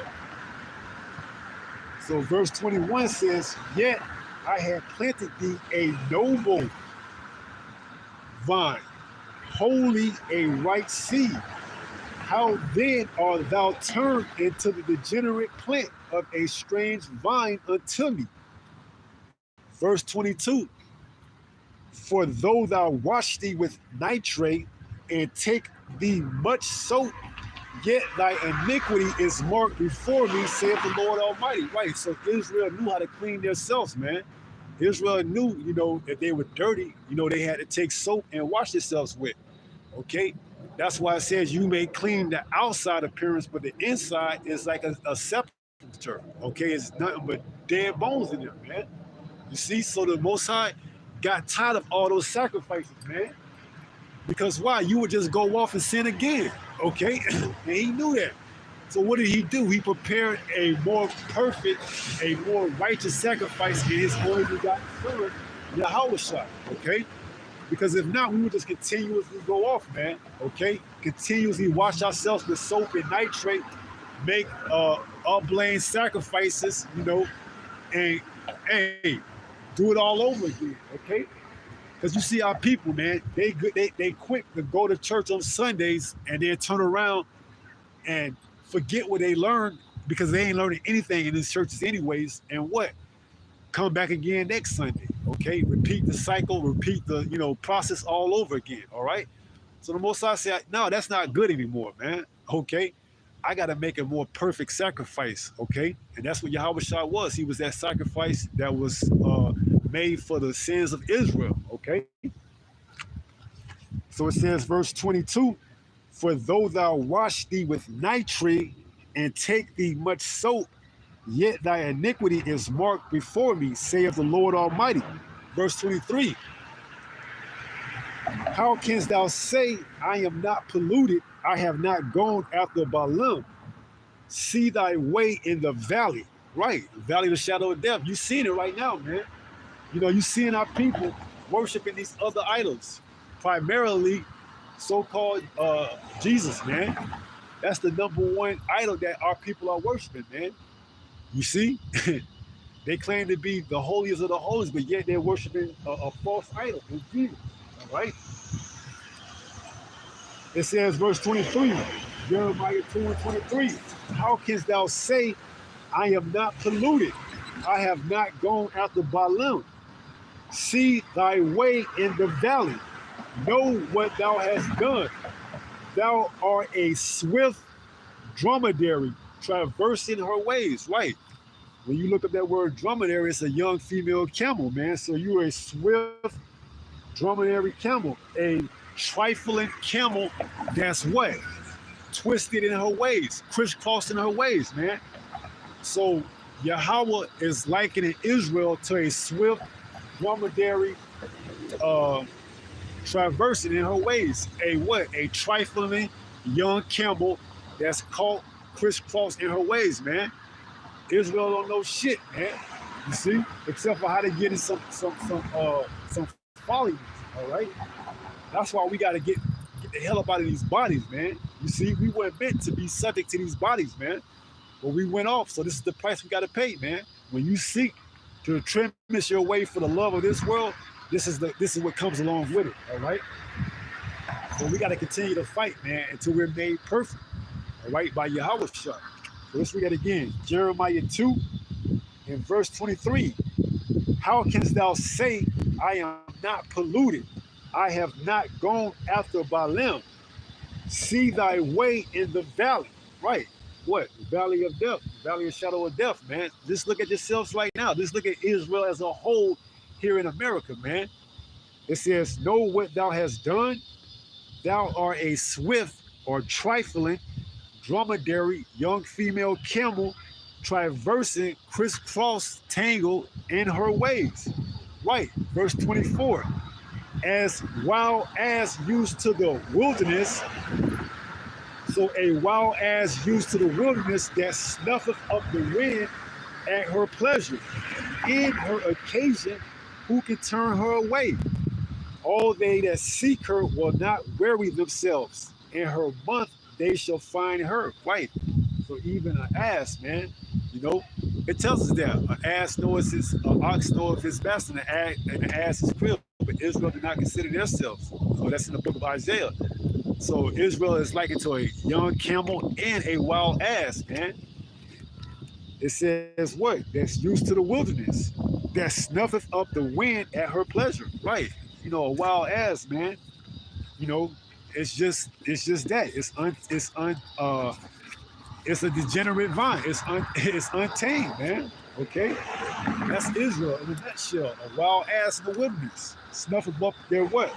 So verse 21 says, yet I had planted thee a noble vine, holy a right seed. How then art thou turned into the degenerate plant of a strange vine unto me? Verse 22, for though thou wash thee with nitrate and take thee much soap, yet thy iniquity is marked before me, saith the Lord Almighty. Right, so Israel knew how to clean themselves, man. Israel knew, that they were dirty, they had to take soap and wash themselves with, okay? That's why it says you may clean the outside appearance, but the inside is like a sepulcher, okay? It's nothing but dead bones in there, man. You see, so the Most High got tired of all those sacrifices, man. Because why? You would just go off and sin again, okay? And He knew that. So what did He do? He prepared a more perfect, a more righteous sacrifice in His only begotten Son, Yahweh, okay? Because if not, we would just continuously go off, man, okay? Continuously wash ourselves with soap and nitrate, make unblamed sacrifices, and hey, do it all over again, okay? Because you see our people, man, they quick to go to church on Sundays and then turn around and forget what they learned because they ain't learning anything in these churches anyways. And what? Come back again next Sunday, okay? Repeat the cycle, repeat the, process all over again, all right? So the Most High said, no, that's not good anymore, man, okay? I got to make a more perfect sacrifice, okay? And that's what Yahweh Shai was. He was that sacrifice that was made for the sins of Israel, okay? So it says, verse 22, for though thou wash thee with nitrate and take thee much soap, yet thy iniquity is marked before me, saith the Lord Almighty. Verse 23, how canst thou say, I am not polluted, I have not gone after Balaam? See thy way in the valley, right? Valley of the shadow of death. You seeing it right now, man. You seeing our people worshiping these other idols, primarily so-called Jesus, man. That's the number one idol that our people are worshiping, man. You see? They claim to be the holiest of the holies, but yet they're worshiping a false idol in Jesus, all right? It says, verse 23, Jeremiah 2:23, how canst thou say, I am not polluted, I have not gone after Balaam? See thy way in the valley, know what thou hast done. Thou art a swift dromedary traversing her ways, right? When you look up that word dromedary, it's a young female camel, man. So you're a swift dromedary camel, a trifling camel that's what? Twisted in her ways, crisscrossing her ways, man. So Yahweh is likening Israel to a swift dromedary uh, traversing in her ways. A what? A trifling young camel that's caught crisscross in her ways, man. Israel don't know shit, man. You see, except for how to get in some folly. All right, that's why we got to get the hell up out of these bodies, man. You see, we weren't meant to be subject to these bodies, man. But we went off, so this is the price we got to pay, man. When you seek to trimmest your way for the love of this world, this is what comes along with it. All right. So we got to continue to fight, man, until we're made perfect. All right, by Yahweh Shah. So let's read that again. Jeremiah 2 and verse 23. How canst thou say, I am not polluted? I have not gone after Balaam. See thy way in the valley. Right. What? The valley of death, the valley of shadow of death, man. Just look at yourselves right now. Just look at Israel as a whole here in America, man. It says, know what thou hast done. Thou art a swift or trifling dromedary young female camel traversing crisscross tangle in her ways. Right, verse 24. As wild ass used to the wilderness, so a wild ass used to the wilderness that snuffeth up the wind at her pleasure. In her occasion, who can turn her away? All they that seek her will not weary themselves. In her month they shall find her. Right. So even an ass, man, you know, it tells us that an ass knows an ox knows his master, and an ass is crib. But Israel did not consider themselves. So that's in the book of Isaiah. So Israel is likened to a young camel and a wild ass, man. It says what? That's used to the wilderness, that snuffeth up the wind at her pleasure. Right. You know, a wild ass, man. You know, it's just that. It's a degenerate vine. It's untamed, man. Okay? That's Israel in a nutshell. A wild ass in the wilderness. Snuff up their what?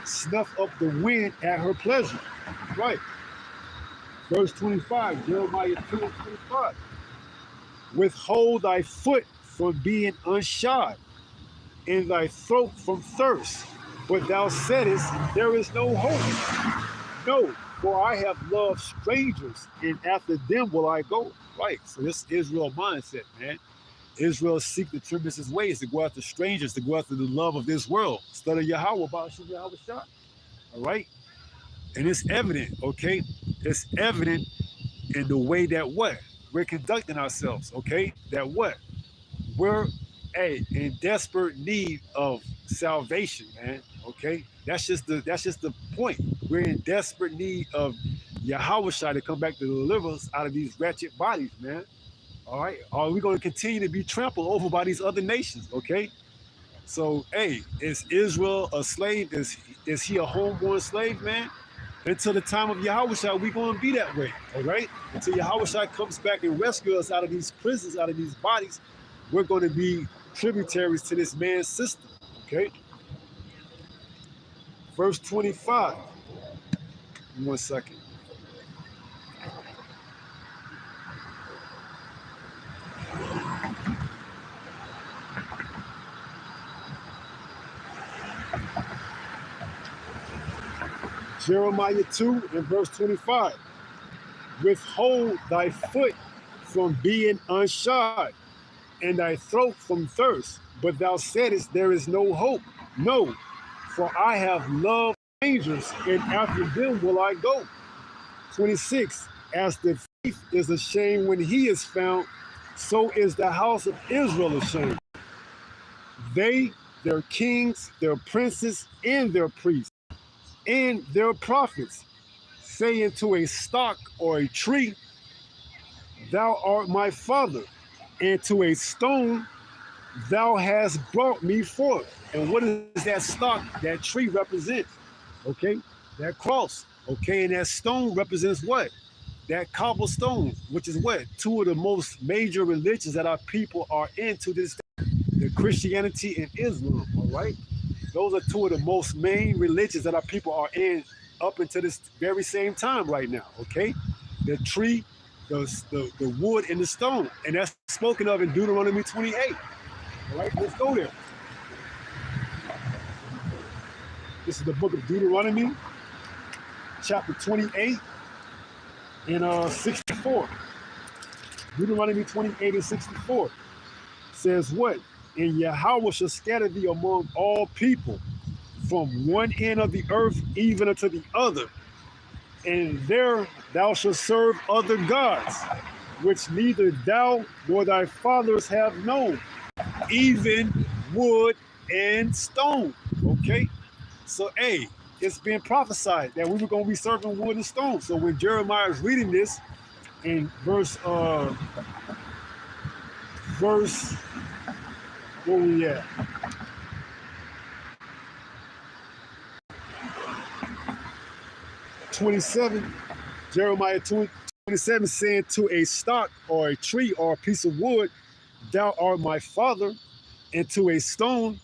Snuff up the wind at her pleasure. Right. Verse 25, Jeremiah 2 and 25. Withhold thy foot from being unshod, and thy throat from thirst. But thou saidest, there is no hope. No, for I have loved strangers, and after them will I go. Right. So this Israel mindset, man. Israel seek to trimmest his ways, to go after strangers, to go after the love of this world. Instead of Yahweh, about Yahweh Shah. All right? And it's evident, okay? It's evident in the way that what? We're conducting ourselves, okay? That what? We're in desperate need of salvation, man. Okay? That's just the point. We're in desperate need of Yahweh Shah to come back to deliver us out of these wretched bodies, man. All right. Are we going to continue to be trampled over by these other nations? Okay. So, hey, is Israel a slave? Is he a homeborn slave, man? Until the time of Yahweh Shah, we're going to be that way. All right. Until Yahweh Shah comes back and rescues us out of these prisons, out of these bodies, we're going to be tributaries to this man's system. Okay. Verse 25. 1 second. Jeremiah 2 and verse 25. Withhold thy foot from being unshod, and thy throat from thirst. But thou saidest, there is no hope. No, for I have loved strangers, and after them will I go. 26. As the thief is ashamed when he is found, so is the house of Israel ashamed. They, their kings, their princes, and their priests, and their prophets, saying to a stock or a tree, thou art my father, and to a stone, thou hast brought me forth. And what does that stock, that tree represent? Okay, that cross. Okay, and that stone represents what? that cobblestone, which is what? Two of the most major religions that our people are into this day, the Christianity and Islam, all right? Those are two of the most main religions that our people are in up until this very same time right now, okay? The tree, the wood, and the stone. And that's spoken of in Deuteronomy 28. All right, let's go there. This is the book of Deuteronomy, chapter 28 and 64. Deuteronomy 28 and 64 says what? And Yahweh shall scatter thee among all people from one end of the earth even unto the other. And there thou shalt serve other gods, which neither thou nor thy fathers have known, even wood and stone. Okay? So, hey, it's been prophesied that we were going to be serving wood and stone. So when Jeremiah is reading this in verse, where we at? Jeremiah 27 saying to a stock or a tree or a piece of wood, thou art my father, and to a stone,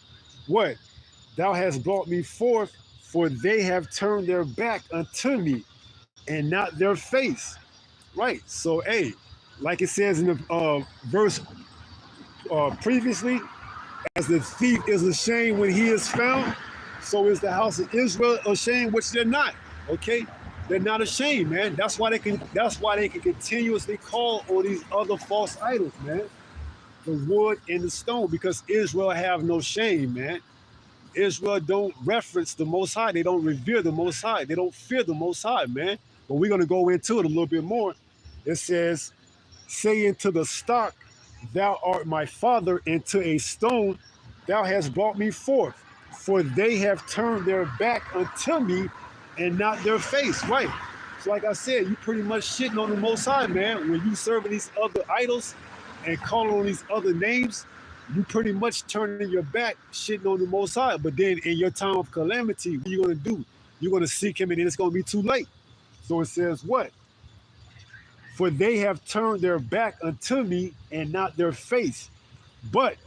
what? Thou hast brought me forth, for they have turned their back unto me, and not their face. Right. So, hey, like it says in the verse previously, as the thief is ashamed when he is found, so is the house of Israel ashamed, which they're not. Okay, they're not ashamed, man. That's why they can. That's why they can continuously call on these other false idols, man. The wood and the stone, because Israel have no shame, man. Israel don't reference the Most High. They don't revere the Most High. They don't fear the Most High, man. But we're gonna go into it a little bit more. It says, saying to the stock, thou art my father, and to a stone, thou hast brought me forth. For they have turned their back unto me, and not their face. Right. So like I said, you pretty much shitting on the Most High, man. When you serving these other idols and calling on these other names, you pretty much turning your back, shitting on the Most High. But then in your time of calamity, what are you going to do? You're going to seek him, and then it's going to be too late. So it says what? For they have turned their back unto me, and not their face. But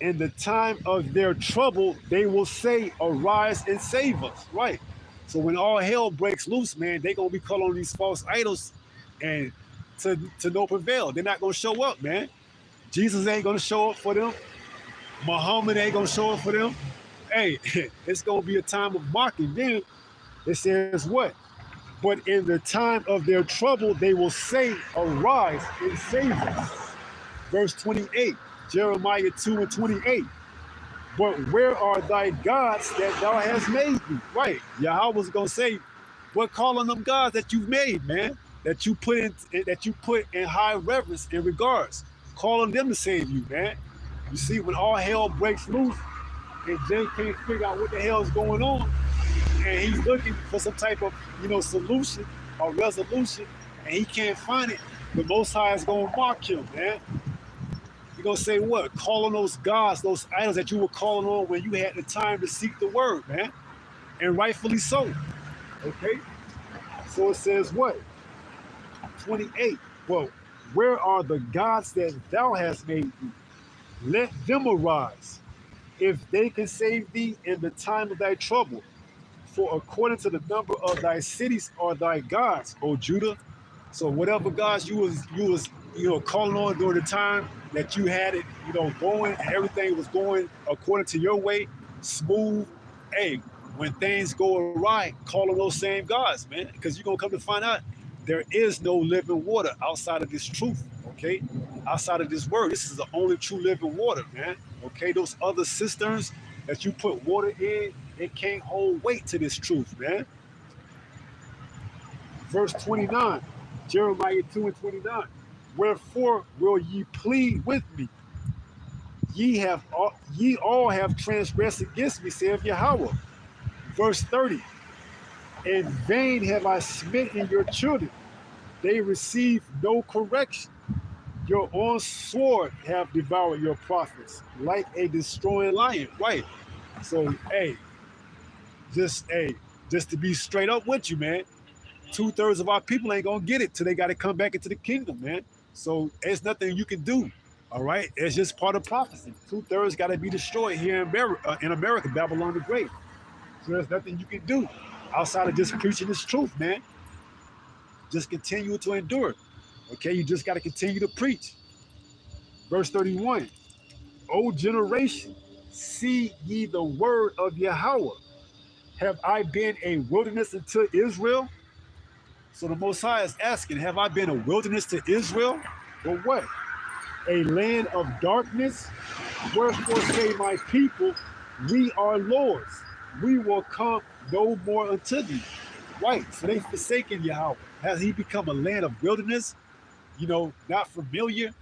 in the time of their trouble, they will say, arise and save us. Right. So when all hell breaks loose, man, they going to be calling on these false idols, and to no prevail. They're not going to show up, man. Jesus ain't going to show up for them. Muhammad ain't going to show up for them. Hey, it's going to be a time of mocking. Then it says what? But in the time of their trouble, they will say, arise and save us. Verse 28, Jeremiah 2 and 28. But where are thy gods that thou hast made thee? Right. Yahweh's going to say, what calling them gods that you've made, man? That you put in high reverence and regards. Calling them to save you, man. You see, when all hell breaks loose and Jay can't figure out what the hell is going on, and he's looking for some type of, solution or resolution, and he can't find it, the Most High is going to mock him, man. You're going to say what? Call on those gods, those idols that you were calling on when you had the time to seek the word, man. And rightfully so. Okay? So it says what? 28. Well, where are the gods that thou hast made thee? Let them arise, if they can save thee in the time of thy trouble. For according to the number of thy cities are thy gods, O Judah. So whatever gods you was calling on during the time that you had it, going, and everything was going according to your way, smooth. Hey, when things go awry, call on those same gods, man, because you're gonna come to find out there is no living water outside of this truth, okay? Outside of this word, this is the only true living water, man. Okay, those other cisterns that you put water in, it can't hold weight to this truth, man. Verse 29, Jeremiah 2 and 29. Wherefore will ye plead with me? Ye all have transgressed against me, saith Yahweh. Verse 30. In vain have I smitten your children. They receive no correction. Your own sword have devoured your prophets like a destroying lion. Right. So, just to be straight up with you, man. 2/3 of our people ain't gonna get it till they got to come back into the kingdom, man. So there's nothing you can do. All right, it's just part of prophecy. 2/3 got to be destroyed here in America, Babylon the Great. So there's nothing you can do outside of just preaching this truth, man. Just continue to endure. Okay, you just got to continue to preach. Verse 31. O generation, see ye the word of Yahweh. Have I been a wilderness unto Israel? So the Most High is asking, have I been a wilderness to Israel? Or what? A land of darkness? Wherefore say my people, we are lords. We will come no more unto thee. Right, so they forsaken Yahweh. Has he become a land of wilderness? Not familiar,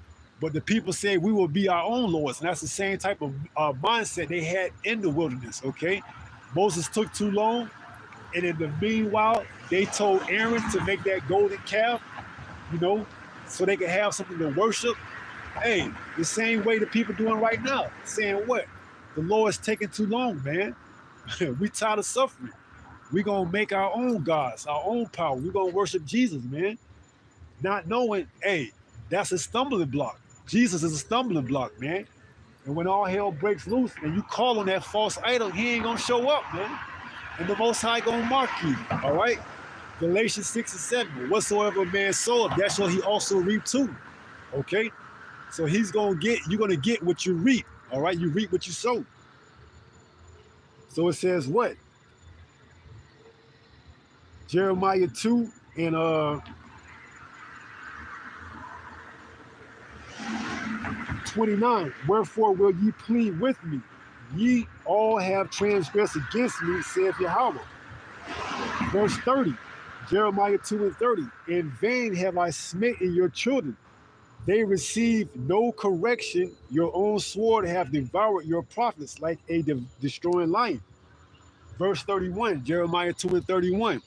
but the people say we will be our own lords. And that's the same type of mindset they had in the wilderness, okay? Moses took too long, and in the meanwhile, they told Aaron to make that golden calf, so they could have something to worship. Hey, the same way the people doing right now, saying what? The Lord's taking too long, man. We tired of suffering. We gonna make our own gods, our own power. We gonna worship Jesus, man. Not knowing, hey, that's a stumbling block. Jesus is a stumbling block, man. And when all hell breaks loose and you call on that false idol, he ain't gonna show up, man. And the Most High gonna mark you, all right? Galatians 6 and 7, whatsoever a man soweth, that shall he also reap too, okay? So you're gonna get what you reap, all right? You reap what you sow. So it says what? Jeremiah 2 and 29, wherefore will ye plead with me? Ye all have transgressed against me, saith Yahweh. Verse 30, Jeremiah 2 and 30, in vain have I smitten your children. They receive no correction. Your own sword have devoured your prophets like a destroying lion. Verse 31, Jeremiah 2 and 31,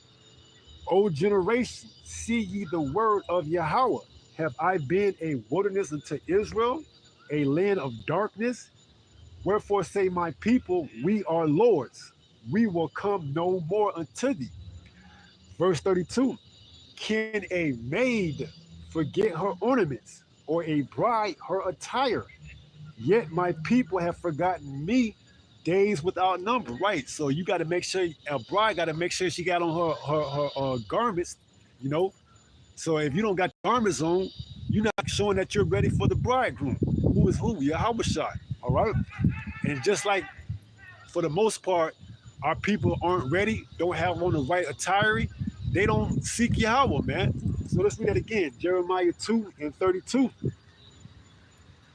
O generation, see ye the word of Yahweh. Have I been a wilderness unto Israel, a land of darkness? Wherefore say my people, we are lords. We will come no more unto thee. Verse 32, can a maid forget her ornaments, or a bride her attire? Yet my people have forgotten me days without number. Right, so you got to make sure, a bride got to make sure she got on her garments, So if you don't got garments on, you're not showing that you're ready for the bridegroom. Who is who? Yahweh Shai. All right? And just like, for the most part, our people aren't ready, don't have on the right attire, they don't seek Yahweh, man. So let's read that again. Jeremiah 2 and 32.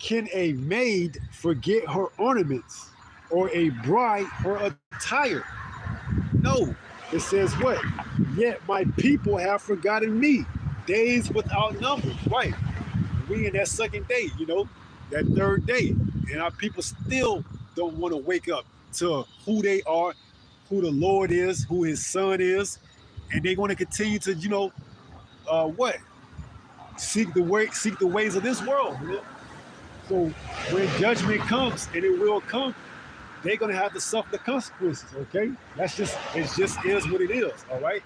Can a maid forget her ornaments, or a bride her attire? No. It says what? Yet my people have forgotten me, days without number. Right. We in that second day, that third day. And our people still don't want to wake up to who they are, who the Lord is, who his son is. And they want to continue to, what? Seek the ways of this world. So when judgment comes, and it will come, they're gonna have to suffer the consequences, okay? It just is what it is, all right?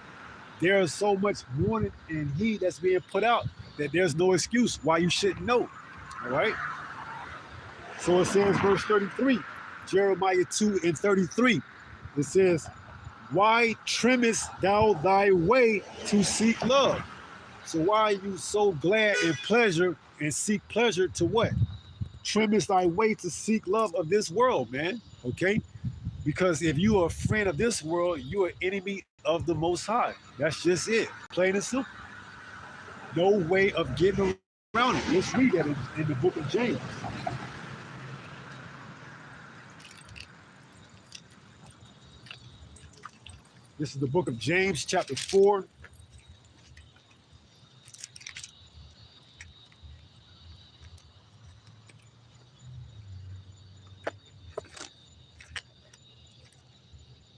There is so much warning and heat that's being put out that there's no excuse why you shouldn't know, all right? So it says, verse 33, Jeremiah 2 and 33, it says, why trimmest thou thy way to seek love? So why are you so glad in pleasure and seek pleasure to what? Trimmest thy way to seek love of this world, man, okay? Because if you are a friend of this world, you're an enemy of the Most High. That's just it, plain and simple. No way of getting around it. Let's read that in the book of James. This is the book of James, chapter 4.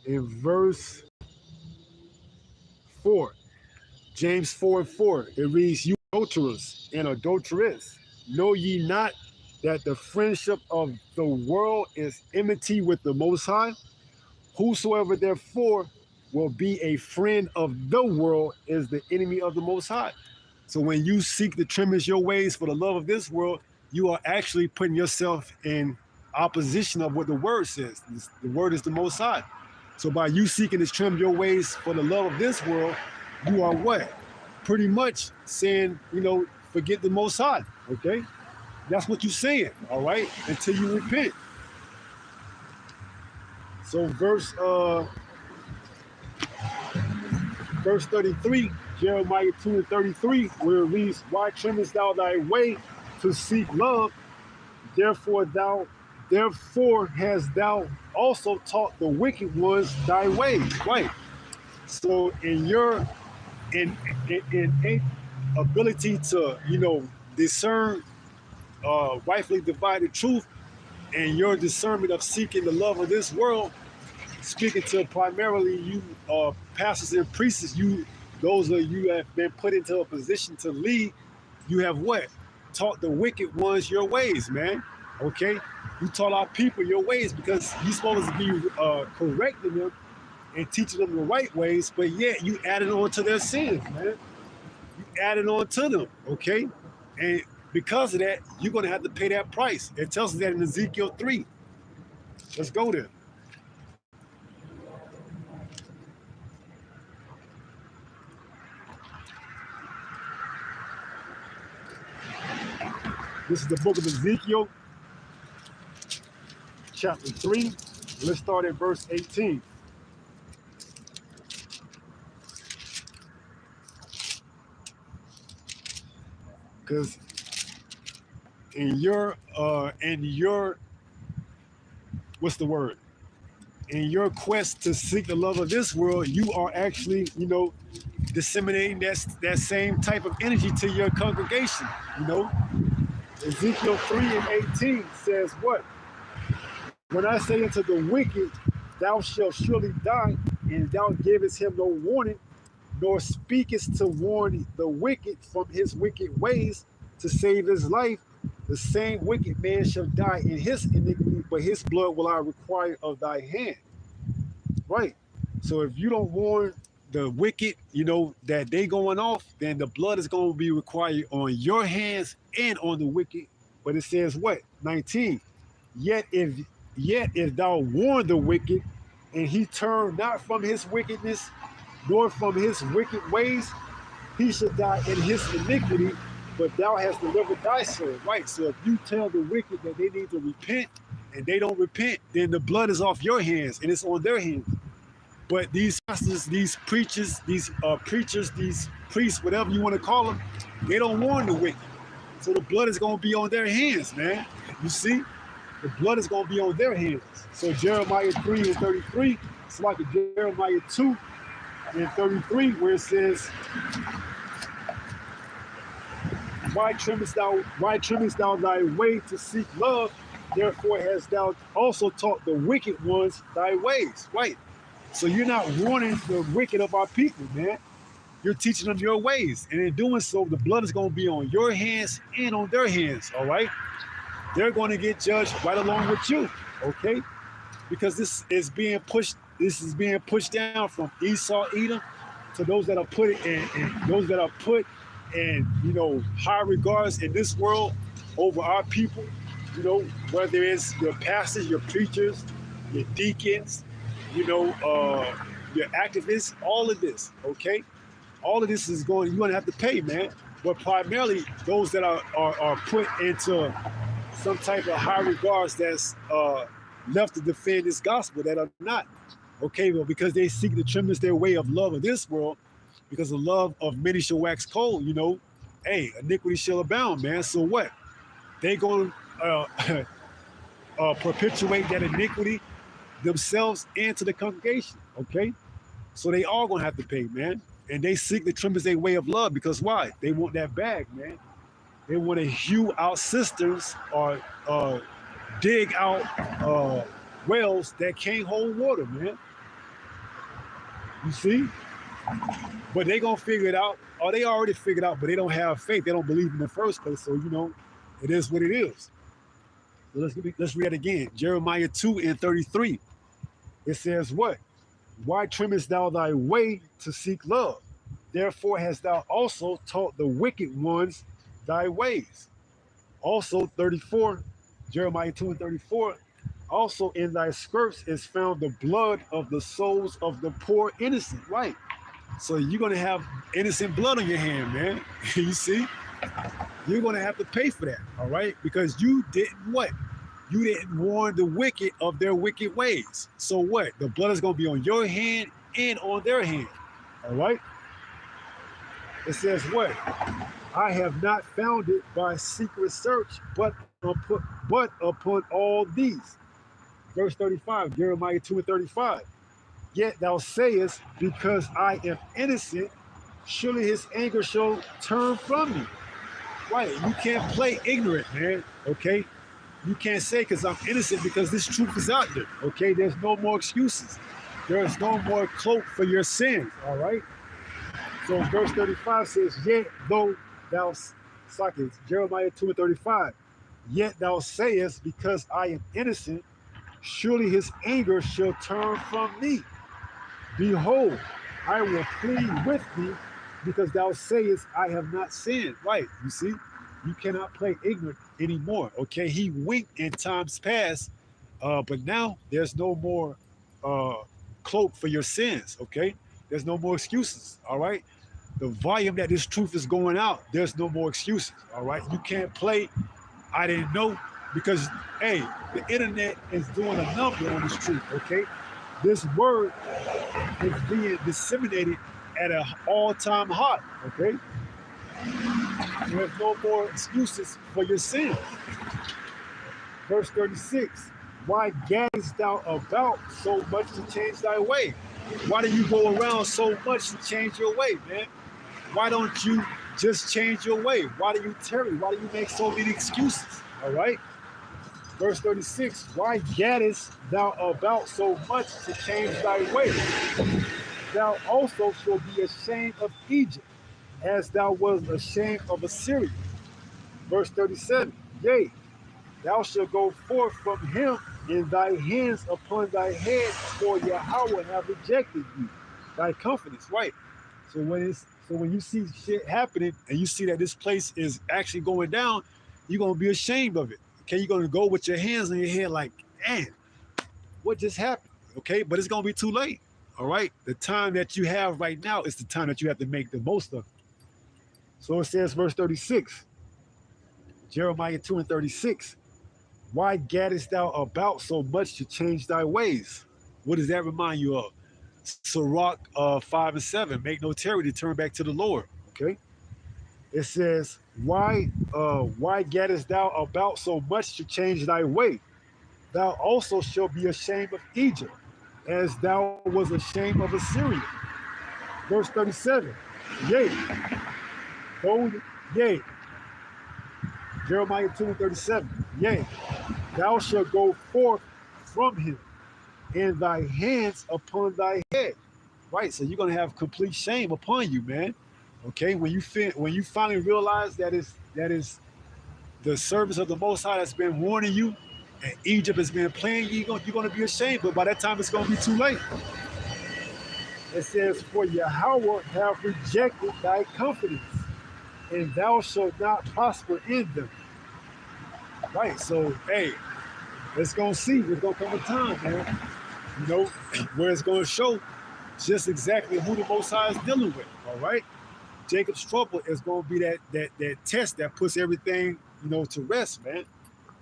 In verse 4, James 4 and 4, it reads, you adulterers and adulteress, know ye not that the friendship of the world is enmity with the Most High? Whosoever therefore will be a friend of the world is the enemy of the Most High. So when you seek to trimest your ways for the love of this world, you are actually putting yourself in opposition of what the word says. The word is the Most High. So by you seeking to trim your ways for the love of this world, you are what? Pretty much saying, forget the Most High. Okay, that's what you're saying. All right, until you repent. So verse 33, Jeremiah 2:33, where it reads, "Why trimmest thou thy way to seek love? Therefore hast thou also taught the wicked ones thy ways." Right. So in ability to discern, rightfully divide the truth, and your discernment of seeking the love of this world, speaking to primarily you pastors and priests, those of you have been put into a position to lead, you have what? Taught the wicked ones your ways, man. Okay? You taught our people your ways because you're supposed to be correcting them and teaching them the right ways, but yet you added on to their sins, man. You added on to them, okay? And because of that, you're going to have to pay that price. It tells us that in Ezekiel 3. Let's go there. This is the book of Ezekiel, chapter 3. Let's start at verse 18. Because in your what's the word? In your quest to seek the love of this world, you are actually, disseminating that same type of energy to your congregation, Ezekiel 3:18 says what? "When I say unto the wicked, thou shalt surely die, and thou givest him no warning, nor speakest to warn the wicked from his wicked ways to save his life, the same wicked man shall die in his iniquity, but his blood will I require of thy hand." Right. So if you don't warn the wicked, that they going off, then the blood is going to be required on your hands and on the wicked. But it says what? 19. Yet if thou warn the wicked, and he turn not from his wickedness, nor from his wicked ways, he should die in his iniquity, but thou hast delivered thy soul. Right. So if you tell the wicked that they need to repent and they don't repent, then the blood is off your hands and it's on their hands. But these pastors, these preachers, these priests, whatever you want to call them, they don't warn the wicked. So the blood is going to be on their hands, man. You see? The blood is going to be on their hands. So Jeremiah 3:33, it's like Jeremiah 2:33, where it says, why trimmest thou thy way to seek love? Therefore hast thou also taught the wicked ones thy ways. Right. So you're not warning the wicked of our people, man. You're teaching them your ways. And in doing so, the blood is going to be on your hands and on their hands, all right? They're going to get judged right along with you, okay? Because this is being pushed down from Esau, Edom, to those that are put in high regards in this world over our people, whether it's your pastors, your preachers, your deacons, your activists, all of this, okay? All of this is you're going to have to pay, man. But primarily those that are put into some type of high regards that's left to defend this gospel that are not, okay? Well, because they seek to trimest their way of love of this world, because the love of many shall wax cold, hey, iniquity shall abound, man. So what? They going to perpetuate that iniquity themselves and to the congregation, okay? So they all going to have to pay, man. And they seek to trimest their way of love because why? They want that bag, man. They want to hew out cisterns or dig out wells that can't hold water, man. You see? But they gonna figure it out, or they already figured out, but they don't have faith. They don't believe in the first place. So it is what it is. So let's read it again. Jeremiah 2:33. It says what? Why trimmest thou thy way to seek love? Therefore hast thou also taught the wicked ones thy ways. Also, 34, Jeremiah 2 and 34. Also, in thy skirts is found the blood of the souls of the poor innocent. Right. So you're going to have innocent blood on your hand, man. You see? You're going to have to pay for that. All right. Because you didn't what? You didn't warn the wicked of their wicked ways. So what? The blood is going to be on your hand and on their hand. All right. It says what? I have not found it by secret search, but upon all these. Verse 35, Jeremiah 2 and 35. Yet thou sayest, because I am innocent, surely his anger shall turn from me. Right, you can't play ignorant, man, okay? You can't say because I'm innocent because this truth is out there, okay? There's no more excuses. There is no more cloak for your sins, all right? So verse 35 says, yet though thou, Jeremiah 2 and 35, yet thou sayest, because I am innocent, surely his anger shall turn from me. Behold, I will plead with thee, because thou sayest, I have not sinned. Right, you see? You cannot play ignorant anymore, okay? He winked in times past, but now there's no more cloak for your sins, okay? There's no more excuses, all right? The volume that this truth is going out, there's no more excuses, all right? You can't play, I didn't know, because, hey, the internet is doing a number on this truth, okay? This word is being disseminated at an all-time high, okay? There's no more excuses for your sins. Verse 36, why gaddest thou about so much to change thy way? Why do you go around so much to change your way, man? Why don't you just change your way? Why do you tarry? Why do you make so many excuses, all right? Verse 36, why gaddest thou about so much to change thy way? Thou also shalt be ashamed of Egypt, as thou wast ashamed of Assyria. Verse 37, yea, thou shalt go forth from him in thy hands upon thy head, for Yahweh have rejected thee. Thy confidence, right? So when you see shit happening and you see that this place is actually going down, you're gonna be ashamed of it. Okay, you're gonna go with your hands on your head like, man, what just happened? Okay, but it's gonna be too late. All right, the time that you have right now is the time that you have to make the most of. So it says, verse 36, Jeremiah 2 and 36. Why gaddest thou about so much to change thy ways? What does that remind you of? Sirach 5 and 7. Make no tarry to turn back to the Lord. Okay. It says, why gaddest thou about so much to change thy way? Thou also shalt be ashamed of Egypt, as thou was ashamed of Assyria. Verse 37, yea, yea, Jeremiah 2 and 37, yea, thou shalt go forth from him, and thy hands upon thy head. Right, so you're gonna have complete shame upon you, man. Okay, when you finally realize that is the service of the Most High that's been warning you, and Egypt has been playing you, you're gonna be ashamed. But by that time, it's gonna be too late. It says, "For Yahweh have rejected thy confidence, and thou shalt not prosper in them." Right. So, hey, it's gonna see. There's gonna come a time, man. You know, where it's gonna show just exactly who the Most High is dealing with. All right. Jacob's trouble is going to be that test that puts everything, to rest, man.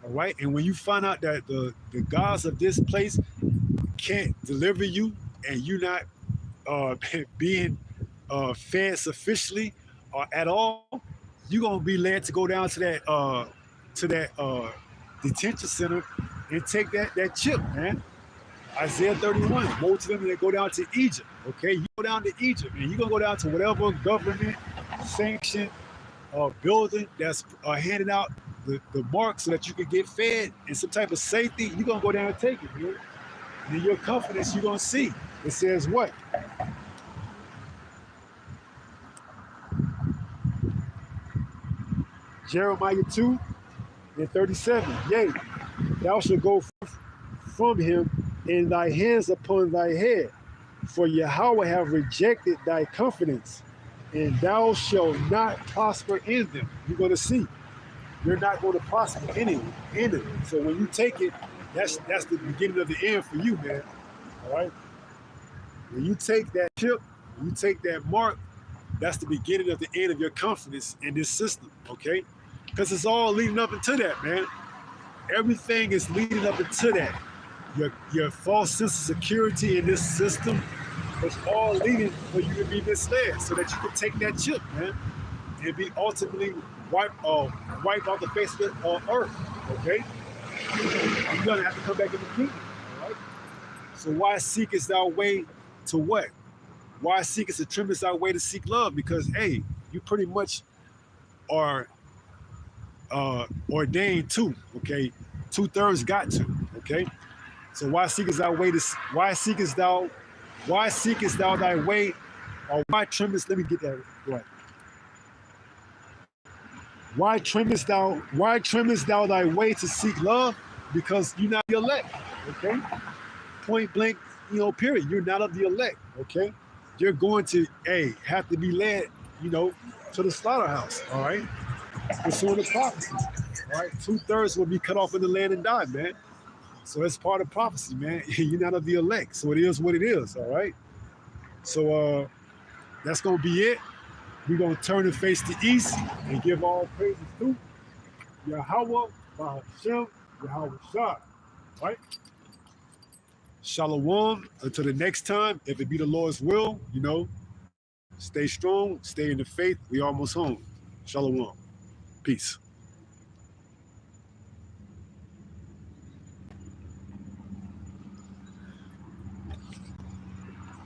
All right. And when you find out that the gods of this place can't deliver you, and you're not being fed sufficiently or at all, you're going to be led to go down to that detention center and take that chip, man. Isaiah 31, woe to them that go down to Egypt. Okay, you go down to Egypt, and you're gonna go down to whatever government sanctioned building that's handing out the mark so that you can get fed and some type of safety. You're gonna go down and take it, man. And your confidence, you're gonna see. It says what? Jeremiah 2 and 37. Yea, thou shalt go from him, and thy hands upon thy head. For Yahweh have rejected thy confidence, and thou shalt not prosper in them. You're going to see. You're not going to prosper in it. So when you take it, that's the beginning of the end for you, man. All right. When you take that chip, when you take that mark, that's the beginning of the end of your confidence in this system. Okay, because it's all leading up into that, man. Everything is leading up into that. Your false sense of security in this system is all leading for you to be misled, so that you can take that chip, man, and be ultimately wiped off the face of the earth. Okay, you're gonna have to come back in the kingdom. All right. So why seekest thou way to what? Why seekest the trimmest thy way to seek love? Because hey, you pretty much are ordained to. Okay, 2/3 got to. Okay, so why seekest thou thy way, or why trimmest? Let me get that right. Why trimmest thou thy way to seek love? Because you're not the elect. Okay, point blank, period. You're not of the elect. Okay, you're going to have to be led, to the slaughterhouse. All right, pursuing the prophecy. All right, 2/3 will be cut off in the land and die, man. So it's part of prophecy, man. You're not of the elect, so it is what it is. All right. So that's gonna be it. We're gonna turn and face the east and give all praises to Yahweh, Bahashem, Yahweh Shah. Right? Shalom. Until the next time, if it be the Lord's will, stay strong, stay in the faith. We almost home. Shalom. Peace.